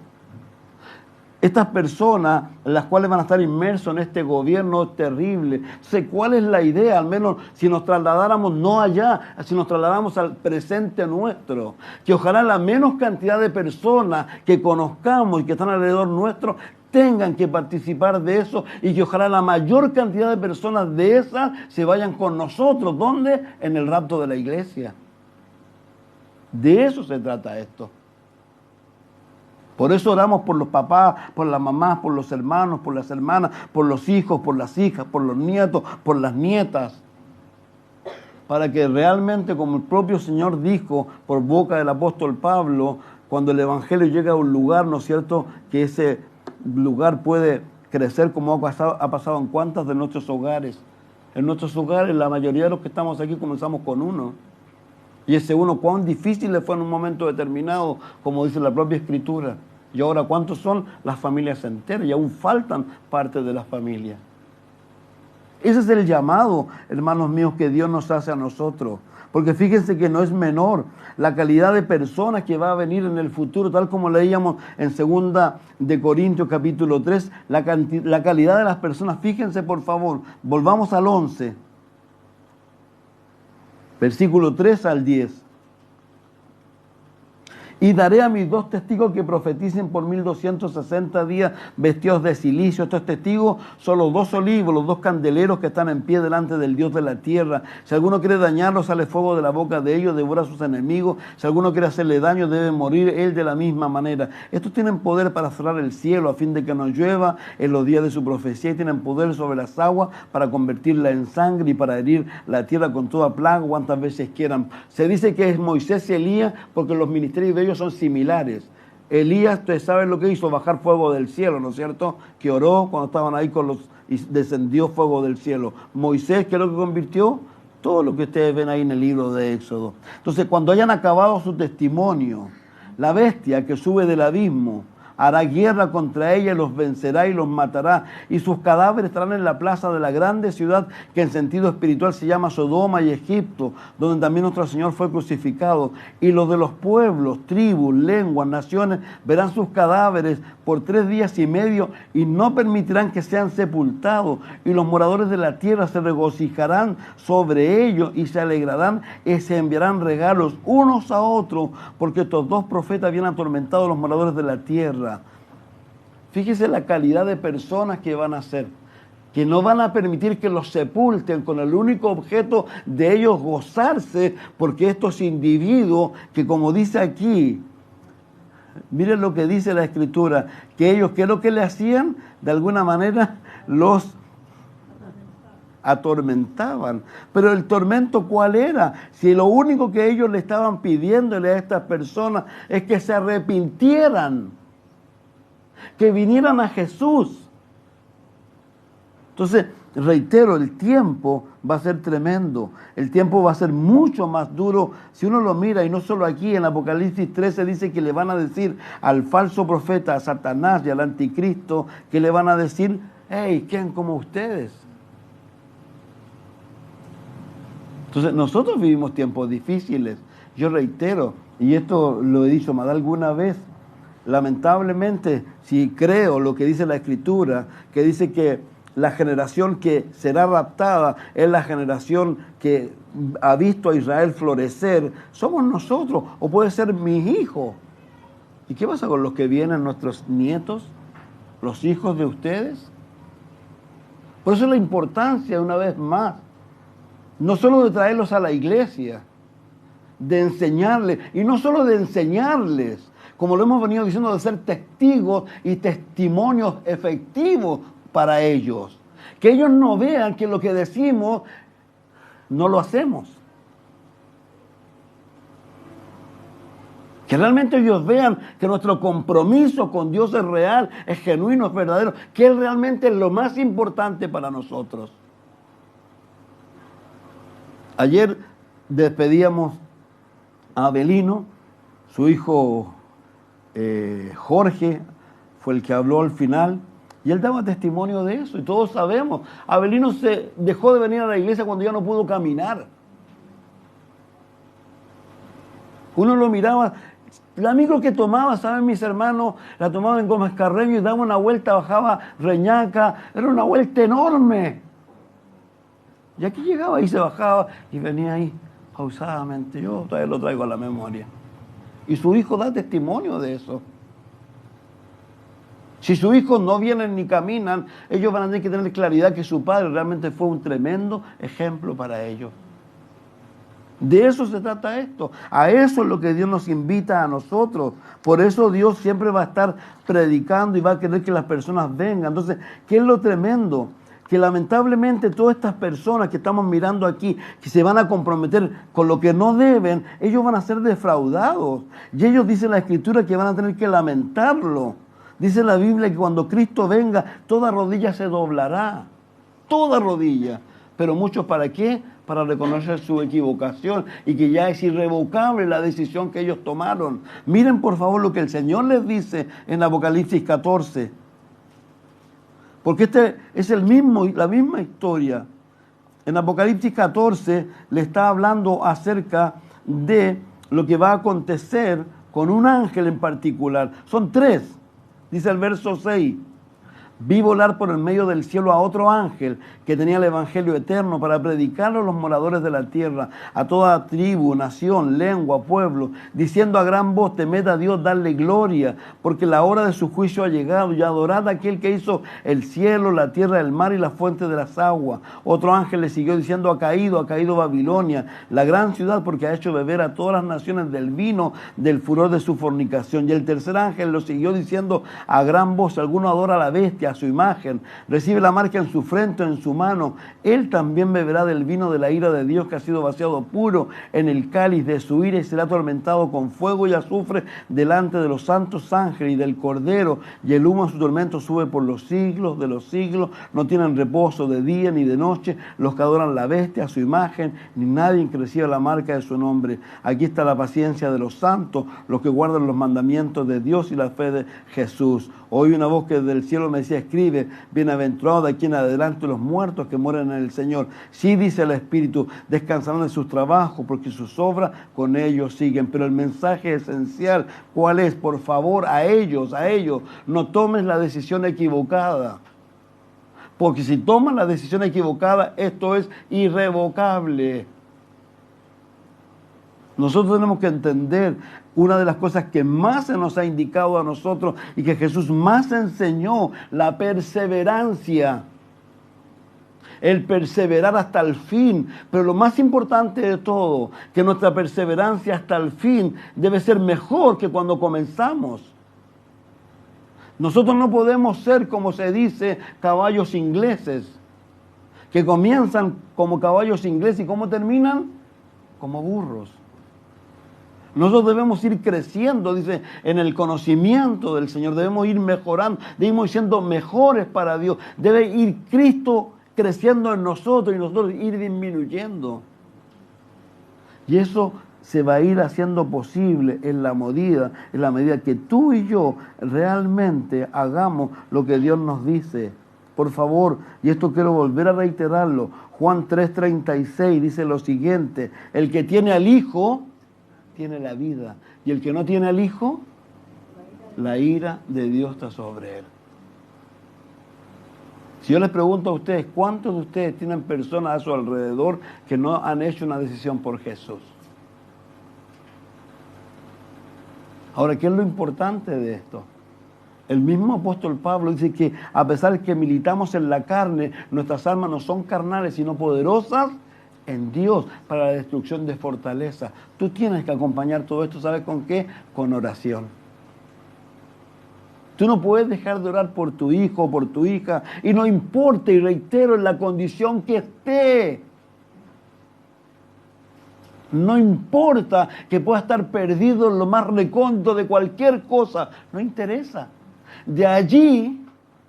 Estas personas, las cuales van a estar inmersos en este gobierno terrible. Entonces, ¿cuál es la idea? Al menos si nos trasladáramos no allá, si nos trasladamos al presente nuestro. Que ojalá la menos cantidad de personas que conozcamos y que están alrededor nuestro tengan que participar de eso, y que ojalá la mayor cantidad de personas de esas se vayan con nosotros. ¿Dónde? En el rapto de la iglesia. De eso se trata esto. Por eso oramos por los papás, por las mamás, por los hermanos, por las hermanas, por los hijos, por las hijas, por los nietos, por las nietas. Para que realmente, como el propio Señor dijo por boca del apóstol Pablo, cuando el Evangelio llega a un lugar, ¿no es cierto?, que ese lugar puede crecer como ha pasado en cuantos de nuestros hogares. En nuestros hogares, la mayoría de los que estamos aquí comenzamos con uno. Y ese uno, cuán difícil le fue en un momento determinado, como dice la propia Escritura. Y ahora, ¿cuántos son las familias enteras? Y aún faltan parte de las familias. Ese es el llamado, hermanos míos, que Dios nos hace a nosotros. Porque fíjense que no es menor la calidad de personas que va a venir en el futuro, tal como leíamos en 2 Corintios capítulo 3, la calidad de las personas. Fíjense, por favor, volvamos al 11. Versículo 3 al 10. Y daré a mis 2 testigos que profeticen por 1260 días vestidos de cilicio. Estos testigos son los 2 olivos, los 2 candeleros que están en pie delante del Dios de la tierra. Si alguno quiere dañarlos, sale fuego de la boca de ellos, devora a sus enemigos. Si alguno quiere hacerle daño, debe morir él de la misma manera. Estos tienen poder para cerrar el cielo a fin de que no llueva en los días de su profecía, y tienen poder sobre las aguas para convertirla en sangre y para herir la tierra con toda plaga cuantas veces quieran. Se dice que es Moisés y Elías porque los ministerios de ellos son similares. Elías, ustedes saben lo que hizo, bajar fuego del cielo, ¿no es cierto? Que oró cuando estaban ahí y descendió fuego del cielo. Moisés, ¿qué es lo que convirtió? Todo lo que ustedes ven ahí en el libro de Éxodo. Entonces, cuando hayan acabado su testimonio, la bestia que sube del abismo hará guerra contra ella y los vencerá y los matará, y sus cadáveres estarán en la plaza de la grande ciudad que en sentido espiritual se llama Sodoma y Egipto, donde también nuestro Señor fue crucificado. Y los de los pueblos, tribus, lenguas, naciones verán sus cadáveres por 3 días y medio y no permitirán que sean sepultados, y los moradores de la tierra se regocijarán sobre ellos y se alegrarán y se enviarán regalos unos a otros, porque estos 2 profetas habían atormentado a los moradores de la tierra. Fíjese la calidad de personas que van a ser, que no van a permitir que los sepulten con el único objeto de ellos gozarse, porque estos individuos que, como dice aquí, miren lo que dice la Escritura, que ellos, ¿qué es lo que le hacían? De alguna manera los atormentaban. Pero el tormento, ¿cuál era? Si lo único que ellos le estaban pidiéndole a estas personas es que se arrepintieran, que vinieran a Jesús. Entonces, reitero, el tiempo va a ser tremendo. El tiempo va a ser mucho más duro. Si uno lo mira, y no solo aquí, en Apocalipsis 13 dice que le van a decir al falso profeta, a Satanás y al anticristo, que le van a decir, hey, ¿quién como ustedes? Entonces, nosotros vivimos tiempos difíciles. Yo reitero, y esto lo he dicho más de alguna vez, lamentablemente, si creo lo que dice la Escritura, que dice que la generación que será raptada es la generación que ha visto a Israel florecer, somos nosotros, o puede ser mis hijos. ¿Y qué pasa con los que vienen, nuestros nietos, los hijos de ustedes? Por eso la importancia, una vez más, no solo de traerlos a la iglesia, de enseñarles, y no solo de enseñarles, como lo hemos venido diciendo, de ser testigos y testimonios efectivos para ellos. Que ellos no vean que lo que decimos no lo hacemos. Que realmente ellos vean que nuestro compromiso con Dios es real, es genuino, es verdadero, que Él realmente es lo más importante para nosotros. Ayer despedíamos a Abelino, su hijo Jorge fue el que habló al final, y él daba testimonio de eso, y todos sabemos, Abelino se dejó de venir a la iglesia cuando ya no pudo caminar. Uno lo miraba, la micro que tomaba, ¿saben mis hermanos? La tomaba en Gómez Carreño y daba una vuelta, bajaba Reñaca, era una vuelta enorme. Y aquí llegaba y se bajaba y venía ahí pausadamente. Yo todavía lo traigo a la memoria. Y su hijo da testimonio de eso. Si sus hijos no vienen ni caminan, ellos van a tener que tener claridad que su padre realmente fue un tremendo ejemplo para ellos. De eso se trata esto. A eso es lo que Dios nos invita a nosotros. Por eso Dios siempre va a estar predicando y va a querer que las personas vengan. Entonces, ¿qué es lo tremendo? Que lamentablemente todas estas personas que estamos mirando aquí, que se van a comprometer con lo que no deben, ellos van a ser defraudados. Y ellos, dice la Escritura, que van a tener que lamentarlo. Dice la Biblia que cuando Cristo venga, toda rodilla se doblará. Toda rodilla. Pero muchos, ¿para qué? Para reconocer su equivocación y que ya es irrevocable la decisión que ellos tomaron. Miren por favor lo que el Señor les dice en Apocalipsis 14. Porque este es la misma historia. En Apocalipsis 14 le está hablando acerca de lo que va a acontecer con un ángel en particular. Son 3, dice el verso 6. Vi volar por el medio del cielo a otro ángel que tenía el evangelio eterno para predicarlo a los moradores de la tierra, a toda tribu, nación, lengua, pueblo, diciendo a gran voz, temed a Dios, dadle gloria, porque la hora de su juicio ha llegado, y adorad a aquel que hizo el cielo, la tierra, el mar y la fuente de las aguas. Otro ángel le siguió diciendo, ha caído Babilonia, la gran ciudad, porque ha hecho beber a todas las naciones del vino del furor de su fornicación. Y el tercer ángel lo siguió diciendo a gran voz, alguno adora a la bestia, a su imagen, recibe la marca en su frente o en su mano, él también beberá del vino de la ira de Dios que ha sido vaciado puro en el cáliz de su ira y será atormentado con fuego y azufre delante de los santos ángeles y del Cordero, y el humo de su tormento sube por los siglos de los siglos. No tienen reposo de día ni de noche los que adoran la bestia, a su imagen, ni nadie que reciba la marca de su nombre. Aquí está la paciencia de los santos, los que guardan los mandamientos de Dios y la fe de Jesús. Oí una voz que desde el cielo me decía, escribe, bienaventurados de aquí en adelante los muertos que mueren en el Señor. Sí, dice el Espíritu, descansarán de sus trabajos porque sus obras con ellos siguen. Pero el mensaje esencial, ¿cuál es? Por favor, a ellos, no tomes la decisión equivocada. Porque si tomas la decisión equivocada, esto es irrevocable. Nosotros tenemos que entender una de las cosas que más se nos ha indicado a nosotros y que Jesús más enseñó, la perseverancia. El perseverar hasta el fin. Pero lo más importante de todo, que nuestra perseverancia hasta el fin debe ser mejor que cuando comenzamos. Nosotros no podemos ser, como se dice, caballos ingleses, que comienzan como caballos ingleses y ¿cómo terminan? Como burros. Nosotros debemos ir creciendo, dice, en el conocimiento del Señor, debemos ir mejorando, debemos ir siendo mejores para Dios, debe ir Cristo creciendo en nosotros y nosotros ir disminuyendo. Y eso se va a ir haciendo posible en la medida que tú y yo realmente hagamos lo que Dios nos dice. Por favor, y esto quiero volver a reiterarlo, Juan 3:36 dice lo siguiente, el que tiene al Hijo tiene la vida, y el que no tiene al Hijo, la ira de Dios está sobre él. Si yo les pregunto a ustedes, ¿cuántos de ustedes tienen personas a su alrededor que no han hecho una decisión por Jesús? Ahora, ¿qué es lo importante de esto? El mismo apóstol Pablo dice que a pesar de que militamos en la carne, nuestras almas no son carnales, sino poderosas en Dios para la destrucción de fortaleza. Tú tienes que acompañar todo esto, ¿sabes con qué? Con oración. Tú no puedes dejar de orar por tu hijo o por tu hija, y no importa, y reitero, en la condición que esté. No importa que pueda estar perdido en lo más recóndito de cualquier cosa, no interesa. De allí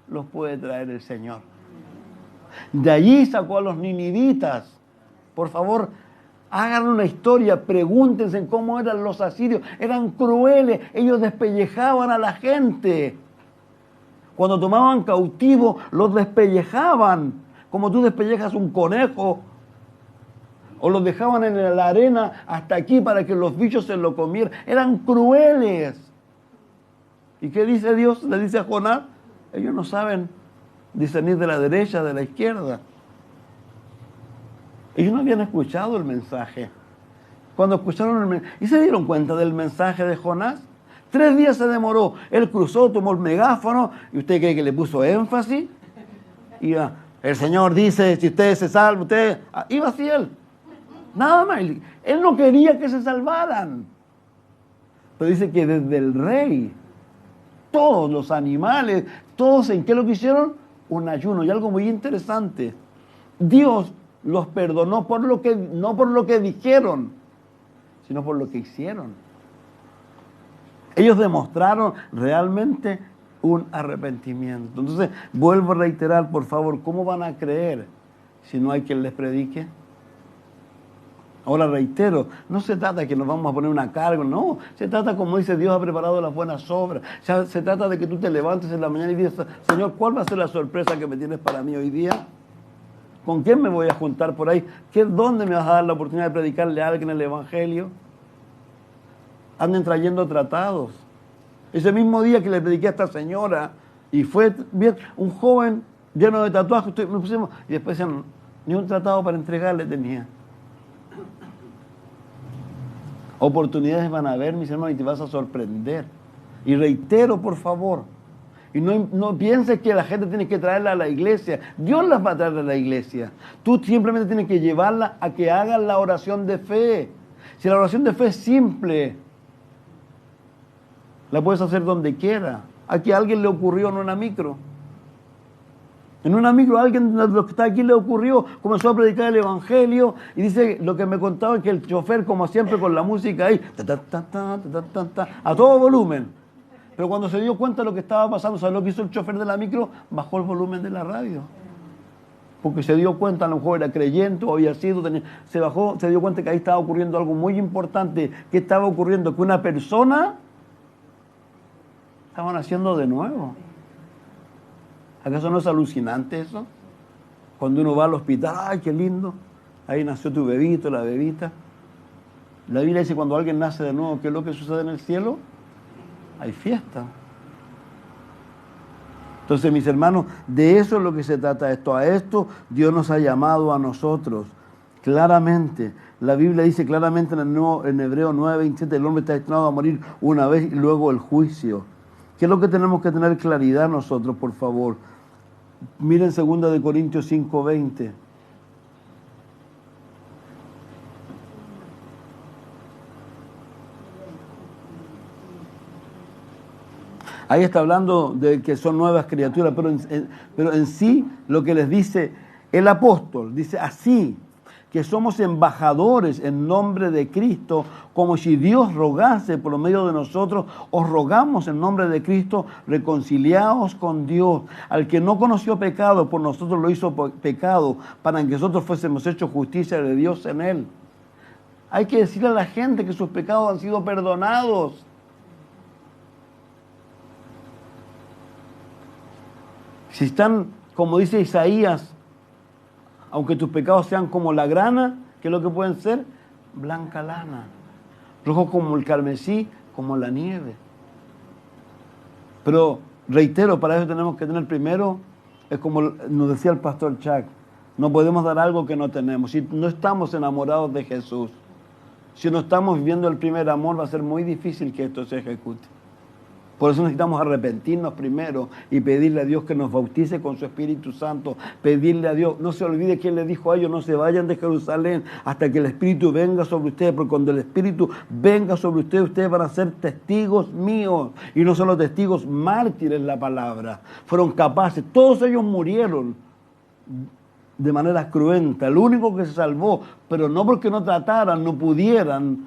los puede traer el Señor. De allí sacó a los ninivitas. Por favor, hagan una historia, pregúntense cómo eran los asirios. Eran crueles, ellos despellejaban a la gente. Cuando tomaban cautivo, los despellejaban, como tú despellejas un conejo. O los dejaban en la arena hasta aquí para que los bichos se lo comieran. Eran crueles. ¿Y qué dice Dios? Le dice a Jonás, ellos no saben discernir de la derecha, de la izquierda. Ellos no habían escuchado el mensaje. Cuando escucharon el mensaje, ¿y se dieron cuenta del mensaje de Jonás? 3 días se demoró. Él cruzó, tomó el megáfono, y usted cree que le puso énfasis. Y el Señor dice, si usted se salva, usted... Iba así él. Nada más. Él no quería que se salvaran. Pero dice que desde el rey, todos los animales, todos, ¿en qué lo que hicieron? Un ayuno. Y algo muy interesante. Dios los perdonó no por lo que dijeron, sino por lo que hicieron. Ellos demostraron realmente un arrepentimiento. Entonces, vuelvo a reiterar, por favor, ¿cómo van a creer si no hay quien les predique? Ahora reitero, no se trata de que nos vamos a poner una carga, no. Se trata, como dice, Dios ha preparado las buenas obras. Se trata de que tú te levantes en la mañana y digas, Señor, ¿cuál va a ser la sorpresa que me tienes para mí hoy día? ¿Con quién me voy a juntar por ahí? ¿Dónde me vas a dar la oportunidad de predicarle a alguien el Evangelio? Anden trayendo tratados. Ese mismo día que le prediqué a esta señora, y fue bien, un joven lleno de tatuajes, me pusimos, y después decían, ni un tratado para entregarle tenía. Oportunidades van a haber, mis hermanos, y te vas a sorprender. Y reitero, por favor, y no pienses que la gente tiene que traerla a la iglesia. Dios las va a traer a la iglesia. Tú simplemente tienes que llevarla a que hagan la oración de fe. Si la oración de fe es simple, la puedes hacer donde quiera. Aquí a alguien le ocurrió en una micro. En una micro alguien de los que está aquí le ocurrió, comenzó a predicar el evangelio y dice lo que me contaba que el chofer, como siempre con la música ahí, a todo volumen. Pero cuando se dio cuenta de lo que estaba pasando, ¿sabes lo que hizo el chofer de la micro? Bajó el volumen de la radio. Porque se dio cuenta, a lo mejor era creyente o había sido, se bajó, se dio cuenta que ahí estaba ocurriendo algo muy importante. ¿Qué estaba ocurriendo? Que una persona estaba naciendo de nuevo. ¿Acaso no es alucinante eso? Cuando uno va al hospital, ¡ay, qué lindo! Ahí nació tu bebito, la bebita. La Biblia dice, cuando alguien nace de nuevo, ¿qué es lo que sucede en el cielo? Hay fiesta. Entonces, mis hermanos, de eso es lo que se trata esto. A esto Dios nos ha llamado a nosotros. Claramente, la Biblia dice claramente en Hebreo 9:27, el hombre está destinado a morir una vez y luego el juicio. ¿Qué es lo que tenemos que tener claridad nosotros, por favor? Miren 2 Corintios 5:20. Ahí está hablando de que son nuevas criaturas, pero en sí lo que les dice el apóstol, dice así, que somos embajadores en nombre de Cristo, como si Dios rogase por medio de nosotros, os rogamos en nombre de Cristo, reconciliaos con Dios. Al que no conoció pecado, por nosotros lo hizo pecado, para que nosotros fuésemos hechos justicia de Dios en él. Hay que decirle a la gente que sus pecados han sido perdonados. Si están, como dice Isaías, aunque tus pecados sean como la grana, ¿qué es lo que pueden ser? Blanca lana. Rojo como el carmesí, como la nieve. Pero, reitero, para eso tenemos que tener primero, es como nos decía el pastor Chuck, no podemos dar algo que no tenemos. Si no estamos enamorados de Jesús, si no estamos viviendo el primer amor, va a ser muy difícil que esto se ejecute. Por eso necesitamos arrepentirnos primero y pedirle a Dios que nos bautice con su Espíritu Santo. Pedirle a Dios, no se olvide quién le dijo a ellos, no se vayan de Jerusalén hasta que el Espíritu venga sobre ustedes, porque cuando el Espíritu venga sobre ustedes, ustedes van a ser testigos míos. Y no solo testigos, mártires la palabra. Fueron capaces, todos ellos murieron de manera cruenta. El único que se salvó, pero no porque no trataran, no pudieron,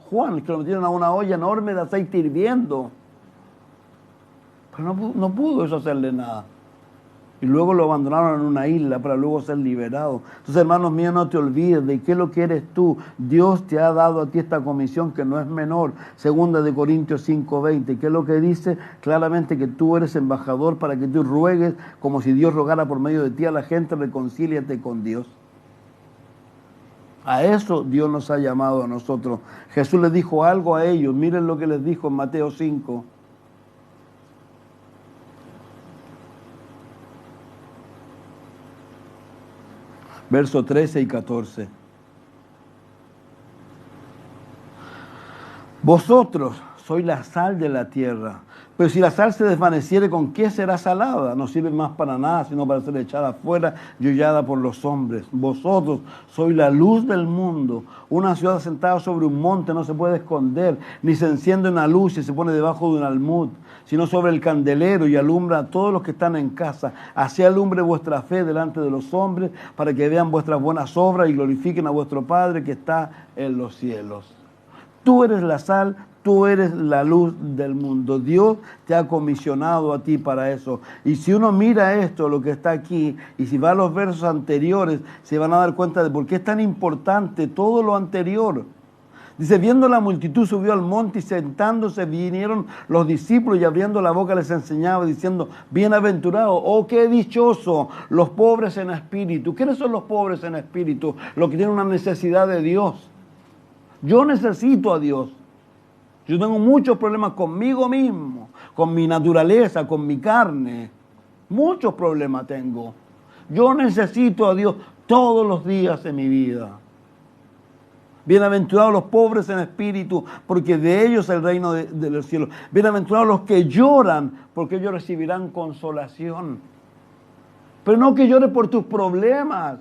Juan, que lo metieron a una olla enorme de aceite hirviendo. Pero no pudo eso hacerle nada. Y luego lo abandonaron en una isla para luego ser liberado. Entonces, hermanos míos, no te olvides de qué es lo que eres tú. Dios te ha dado a ti esta comisión que no es menor. 2 Corintios 5:20. ¿Qué es lo que dice? Claramente que tú eres embajador para que tú ruegues como si Dios rogara por medio de ti a la gente, reconcíliate con Dios. A eso Dios nos ha llamado a nosotros. Jesús les dijo algo a ellos. Miren lo que les dijo en Mateo 5. Versos 13 y 14. Vosotros sois la sal de la tierra. Pero si la sal se desvaneciere, ¿con qué será salada? No sirve más para nada, sino para ser echada afuera y hollada por los hombres. Vosotros sois la luz del mundo. Una ciudad sentada sobre un monte no se puede esconder, ni se enciende una luz y se pone debajo de un almud, sino sobre el candelero y alumbra a todos los que están en casa. Así alumbre vuestra fe delante de los hombres, para que vean vuestras buenas obras y glorifiquen a vuestro Padre que está en los cielos. Tú eres la sal, tú eres la luz del mundo. Dios te ha comisionado a ti para eso. Y si uno mira esto, lo que está aquí, y si va a los versos anteriores, se van a dar cuenta de por qué es tan importante todo lo anterior. Dice, viendo la multitud subió al monte y sentándose vinieron los discípulos y abriendo la boca les enseñaba diciendo, bienaventurado, oh qué dichoso, los pobres en espíritu. ¿Quiénes son los pobres en espíritu? Los que tienen una necesidad de Dios. Yo necesito a Dios. Yo tengo muchos problemas conmigo mismo, con mi naturaleza, con mi carne. Muchos problemas tengo. Yo necesito a Dios todos los días de mi vida. Bienaventurados los pobres en espíritu, porque de ellos es el reino de los cielos. Bienaventurados los que lloran, porque ellos recibirán consolación. Pero no que llores por tus problemas.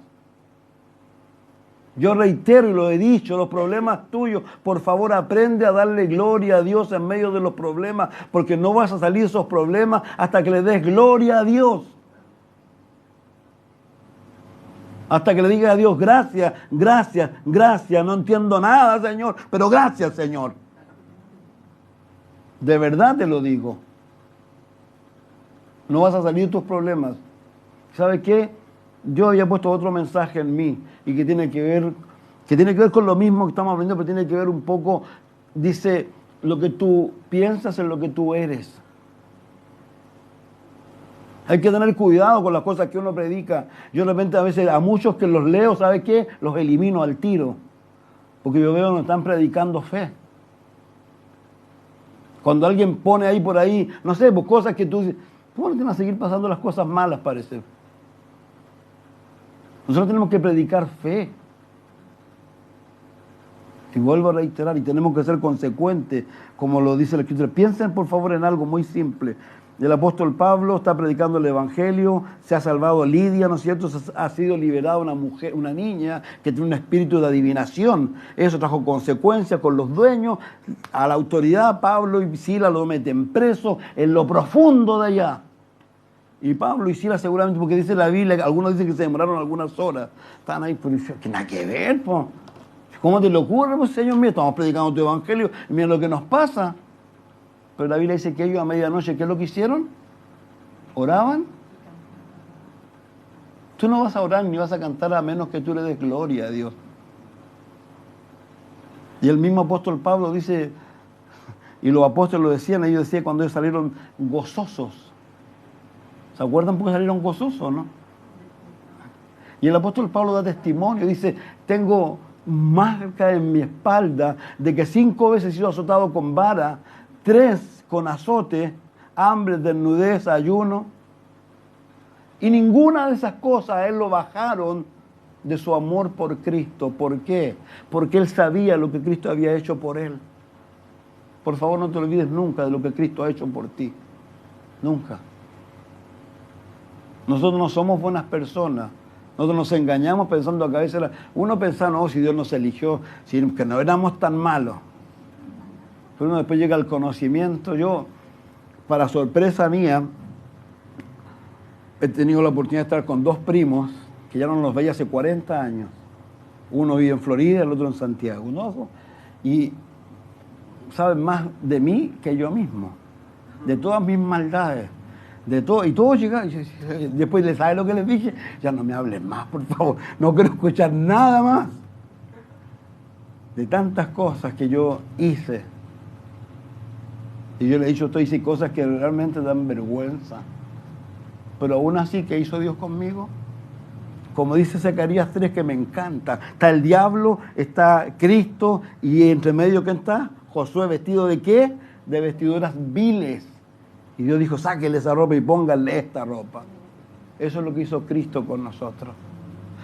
Yo reitero y lo he dicho, los problemas tuyos, por favor aprende a darle gloria a Dios en medio de los problemas, porque no vas a salir de esos problemas hasta que le des gloria a Dios. Hasta que le diga a Dios, gracias, gracias, gracias, no entiendo nada, Señor, pero gracias, Señor. De verdad te lo digo. No vas a salir de tus problemas. ¿Sabe qué? Yo había puesto otro mensaje en mí y que tiene que ver con lo mismo que estamos aprendiendo, pero tiene que ver un poco, dice, lo que tú piensas es lo que tú eres. Hay que tener cuidado con las cosas que uno predica. Yo de repente a veces a muchos que los leo, ¿sabe qué? Los elimino al tiro. Porque yo veo que no están predicando fe. Cuando alguien pone ahí por ahí, no sé, pues cosas que tú dices, ¿cómo no te van a seguir pasando las cosas malas, parece? Nosotros tenemos que predicar fe. Y vuelvo a reiterar, y tenemos que ser consecuentes, como lo dice la Escritura. Piensen, por favor, en algo muy simple. El apóstol Pablo está predicando el Evangelio, se ha salvado Lidia, ¿no es cierto? Ha sido liberada una mujer, una niña que tiene un espíritu de adivinación. Eso trajo consecuencias con los dueños. A la autoridad, Pablo y Sila lo meten preso en lo profundo de allá. Y Pablo y Sila seguramente, porque dice la Biblia, algunos dicen que se demoraron algunas horas. Están ahí, pero que nada que ver, pues. ¿Cómo te lo ocurre, pues, Señor mío? Estamos predicando tu Evangelio y mira lo que nos pasa. Pero la Biblia dice que ellos a medianoche, ¿qué es lo que hicieron? ¿Oraban? Tú no vas a orar ni vas a cantar a menos que tú le des gloria a Dios. Y el mismo apóstol Pablo dice, y los apóstoles lo decían, ellos decían cuando ellos salieron gozosos. ¿Se acuerdan por qué salieron gozosos, no? Y el apóstol Pablo da testimonio, dice, tengo marca en mi espalda de que 5 veces he sido azotado con vara, 3 con azote, hambre, desnudez, ayuno. Y ninguna de esas cosas a él lo bajaron de su amor por Cristo. ¿Por qué? Porque él sabía lo que Cristo había hecho por él. Por favor, no te olvides nunca de lo que Cristo ha hecho por ti. Nunca. Nosotros no somos buenas personas. Nosotros nos engañamos pensando que a veces uno pensaba, no, si Dios nos eligió, que no éramos tan malos. Pero uno después llega al conocimiento. Yo, para sorpresa mía, he tenido la oportunidad de estar con 2 primos que ya no los veía hace 40 años. Uno vive en Florida, el otro en Santiago, ¿no? Y saben más de mí que yo mismo, de todas mis maldades. De todo, y todos llegaron, después les sabe lo que les dije, ya no me hablen más, por favor, no quiero escuchar nada más de tantas cosas que yo hice. Y yo le he dicho, hice cosas que realmente dan vergüenza, pero aún así, ¿qué hizo Dios conmigo? Como dice Zacarías 3, que me encanta, está el diablo, está Cristo, y entre medio, ¿quién está? Josué, ¿vestido de qué? De vestiduras viles. Y Dios dijo, sáquenle esa ropa y pónganle esta ropa. Eso es lo que hizo Cristo con nosotros.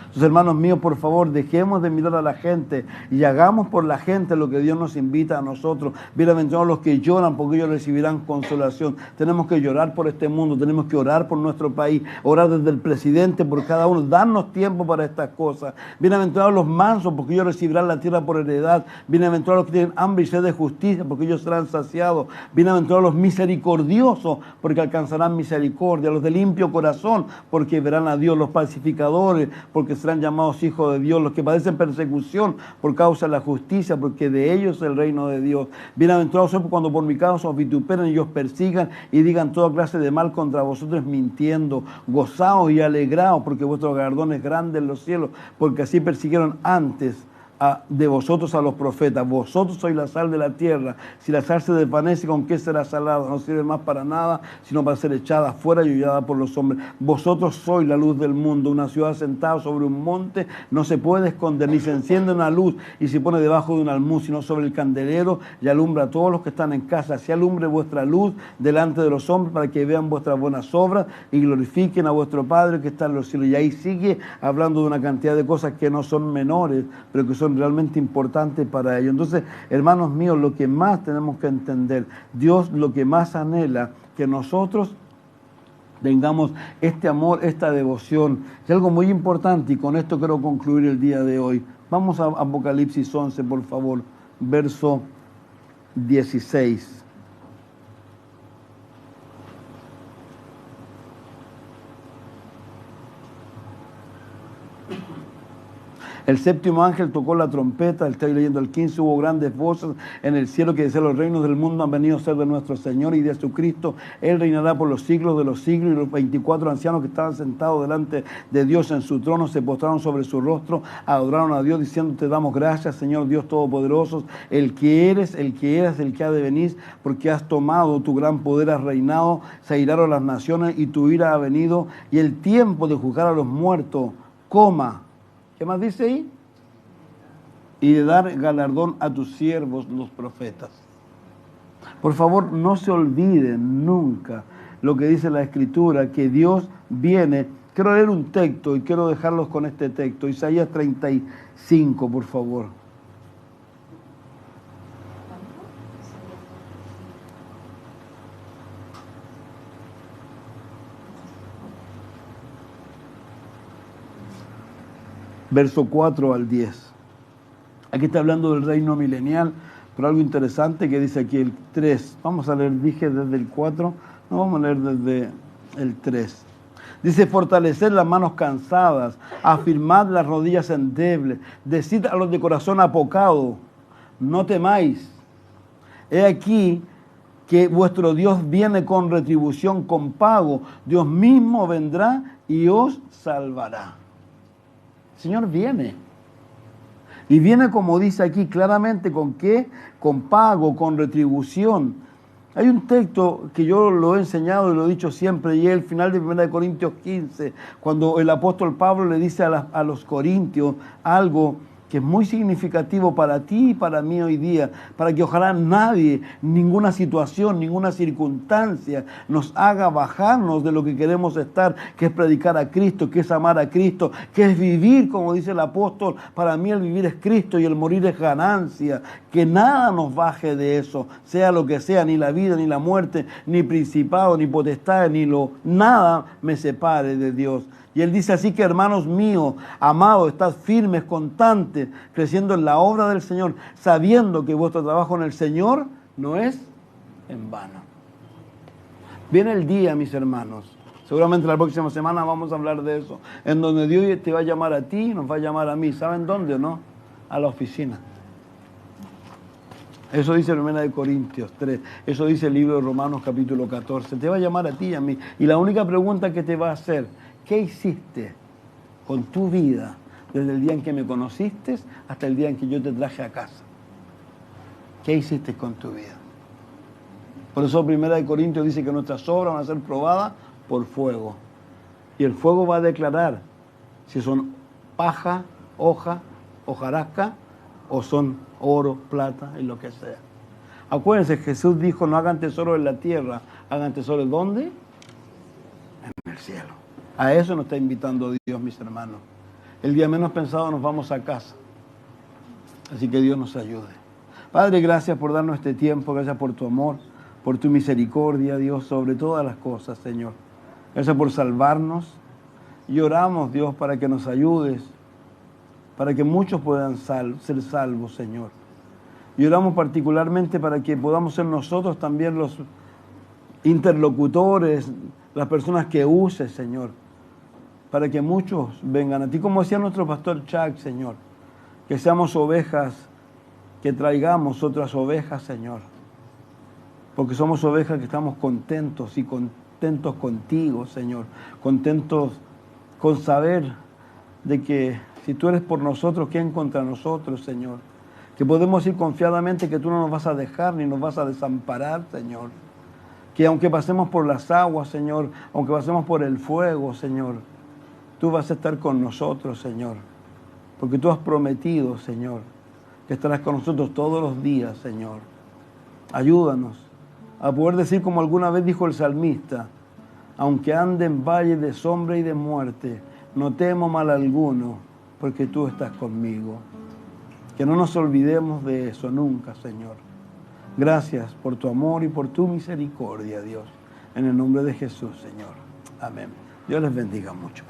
Entonces, hermanos míos, por favor, dejemos de mirar a la gente y hagamos por la gente lo que Dios nos invita a nosotros. Bienaventurados los que lloran, porque ellos recibirán consolación. Tenemos que llorar por este mundo, tenemos que orar por nuestro país, orar desde el presidente por cada uno, darnos tiempo para estas cosas. Bienaventurados los mansos, porque ellos recibirán la tierra por heredad. Bienaventurados los que tienen hambre y sed de justicia, porque ellos serán saciados. Bienaventurados los misericordiosos, porque alcanzarán misericordia. Los de limpio corazón, porque verán a Dios. Los pacificadores, porque serán llamados hijos de Dios. Los que padecen persecución por causa de la justicia, porque de ellos es el reino de Dios. Bienaventurados sois cuando por mi causa os vituperen y os persigan y digan toda clase de mal contra vosotros mintiendo. Gozaos y alegraos, porque vuestro galardón es grande en los cielos, porque así persiguieron antes de vosotros a los profetas. Vosotros sois la sal de la tierra. Si la sal se desvanece, ¿con qué será salada? No sirve más para nada, sino para ser echada fuera y hollada por los hombres. Vosotros sois la luz del mundo. Una ciudad sentada sobre un monte no se puede esconder, ni se enciende una luz y se pone debajo de un almud, sino sobre el candelero y alumbra a todos los que están en casa. Así alumbre vuestra luz delante de los hombres, para que vean vuestras buenas obras y glorifiquen a vuestro Padre que está en los cielos. Y ahí sigue hablando de una cantidad de cosas que no son menores, pero que son realmente importante para ellos. Entonces, hermanos míos, lo que más tenemos que entender, Dios lo que más anhela, que nosotros tengamos este amor, esta devoción. Es algo muy importante, y con esto quiero concluir el día de hoy. Vamos a Apocalipsis 11, por favor, verso 16. El séptimo ángel tocó la trompeta, estoy leyendo el 15, hubo grandes voces en el cielo que decían: los reinos del mundo han venido a ser de nuestro Señor y de Jesucristo. Él reinará por los siglos de los siglos. Y los 24 ancianos que estaban sentados delante de Dios en su trono se postraron sobre su rostro, adoraron a Dios diciendo: te damos gracias, Señor Dios Todopoderoso, el que eres, el que eras, el que ha de venir, porque has tomado tu gran poder, has reinado, se airaron las naciones y tu ira ha venido, y el tiempo de juzgar a los muertos, ¿qué más dice ahí? Y de dar galardón a tus siervos, los profetas. Por favor, no se olviden nunca lo que dice la Escritura, que Dios viene. Quiero leer un texto y quiero dejarlos con este texto. Isaías 35, por favor. Verso 4 al 10. Aquí está hablando del reino milenial, pero algo interesante que dice aquí el 3. Vamos a leer, dije desde el 4, no vamos a leer desde el 3. Dice: fortaleced las manos cansadas, afirmad las rodillas endebles, decid a los de corazón apocado: no temáis. He aquí que vuestro Dios viene con retribución, con pago. Dios mismo vendrá y os salvará. El Señor viene. Y viene, como dice aquí claramente, ¿con qué? Con pago, con retribución. Hay un texto que yo lo he enseñado y lo he dicho siempre, y es el final de 1 Corintios 15, cuando el apóstol Pablo le dice a los corintios algo que es muy significativo para ti y para mí hoy día, para que ojalá nadie, ninguna situación, ninguna circunstancia nos haga bajarnos de lo que queremos estar, que es predicar a Cristo, que es amar a Cristo, que es vivir, como dice el apóstol: para mí el vivir es Cristo y el morir es ganancia. Que nada nos baje de eso, sea lo que sea, ni la vida, ni la muerte, ni principado, ni potestad, nada me separe de Dios. Y él dice así que: hermanos míos, amados, estad firmes, constantes, creciendo en la obra del Señor, sabiendo que vuestro trabajo en el Señor no es en vano. Viene el día, mis hermanos, seguramente la próxima semana vamos a hablar de eso, en donde Dios te va a llamar a ti y nos va a llamar a mí. ¿Saben dónde o no? A la oficina. Eso dice 1 Corintios 3, eso dice el libro de Romanos capítulo 14. Te va a llamar a ti y a mí. Y la única pregunta que te va a hacer: ¿qué hiciste con tu vida desde el día en que me conociste hasta el día en que yo te traje a casa? ¿Qué hiciste con tu vida? Por eso 1 Corintios dice que nuestras obras van a ser probadas por fuego. Y el fuego va a declarar si son paja, hoja, hojarasca, o son oro, plata y lo que sea. Acuérdense, Jesús dijo: no hagan tesoro en la tierra, hagan tesoro ¿en dónde? En el cielo. A eso nos está invitando Dios, mis hermanos. El día menos pensado nos vamos a casa. Así que Dios nos ayude. Padre, gracias por darnos este tiempo, gracias por tu amor, por tu misericordia, Dios, sobre todas las cosas, Señor. Gracias por salvarnos. Y oramos, Dios, para que nos ayudes, para que muchos puedan ser salvos, Señor. Y oramos particularmente para que podamos ser nosotros también los interlocutores, las personas que uses, Señor, para que muchos vengan a ti, como decía nuestro pastor Chuck, Señor, que seamos ovejas, que traigamos otras ovejas, Señor, porque somos ovejas que estamos contentos y contentos contigo, Señor, contentos con saber de que si tú eres por nosotros, ¿quién contra nosotros, Señor? Que podemos ir confiadamente que tú no nos vas a dejar ni nos vas a desamparar, Señor. Que aunque pasemos por las aguas, Señor, aunque pasemos por el fuego, Señor, tú vas a estar con nosotros, Señor. Porque tú has prometido, Señor, que estarás con nosotros todos los días, Señor. Ayúdanos a poder decir como alguna vez dijo el salmista: aunque ande en valle de sombra y de muerte, no temo mal alguno, porque tú estás conmigo. Que no nos olvidemos de eso nunca, Señor. Gracias por tu amor y por tu misericordia, Dios. En el nombre de Jesús, Señor. Amén. Dios les bendiga mucho.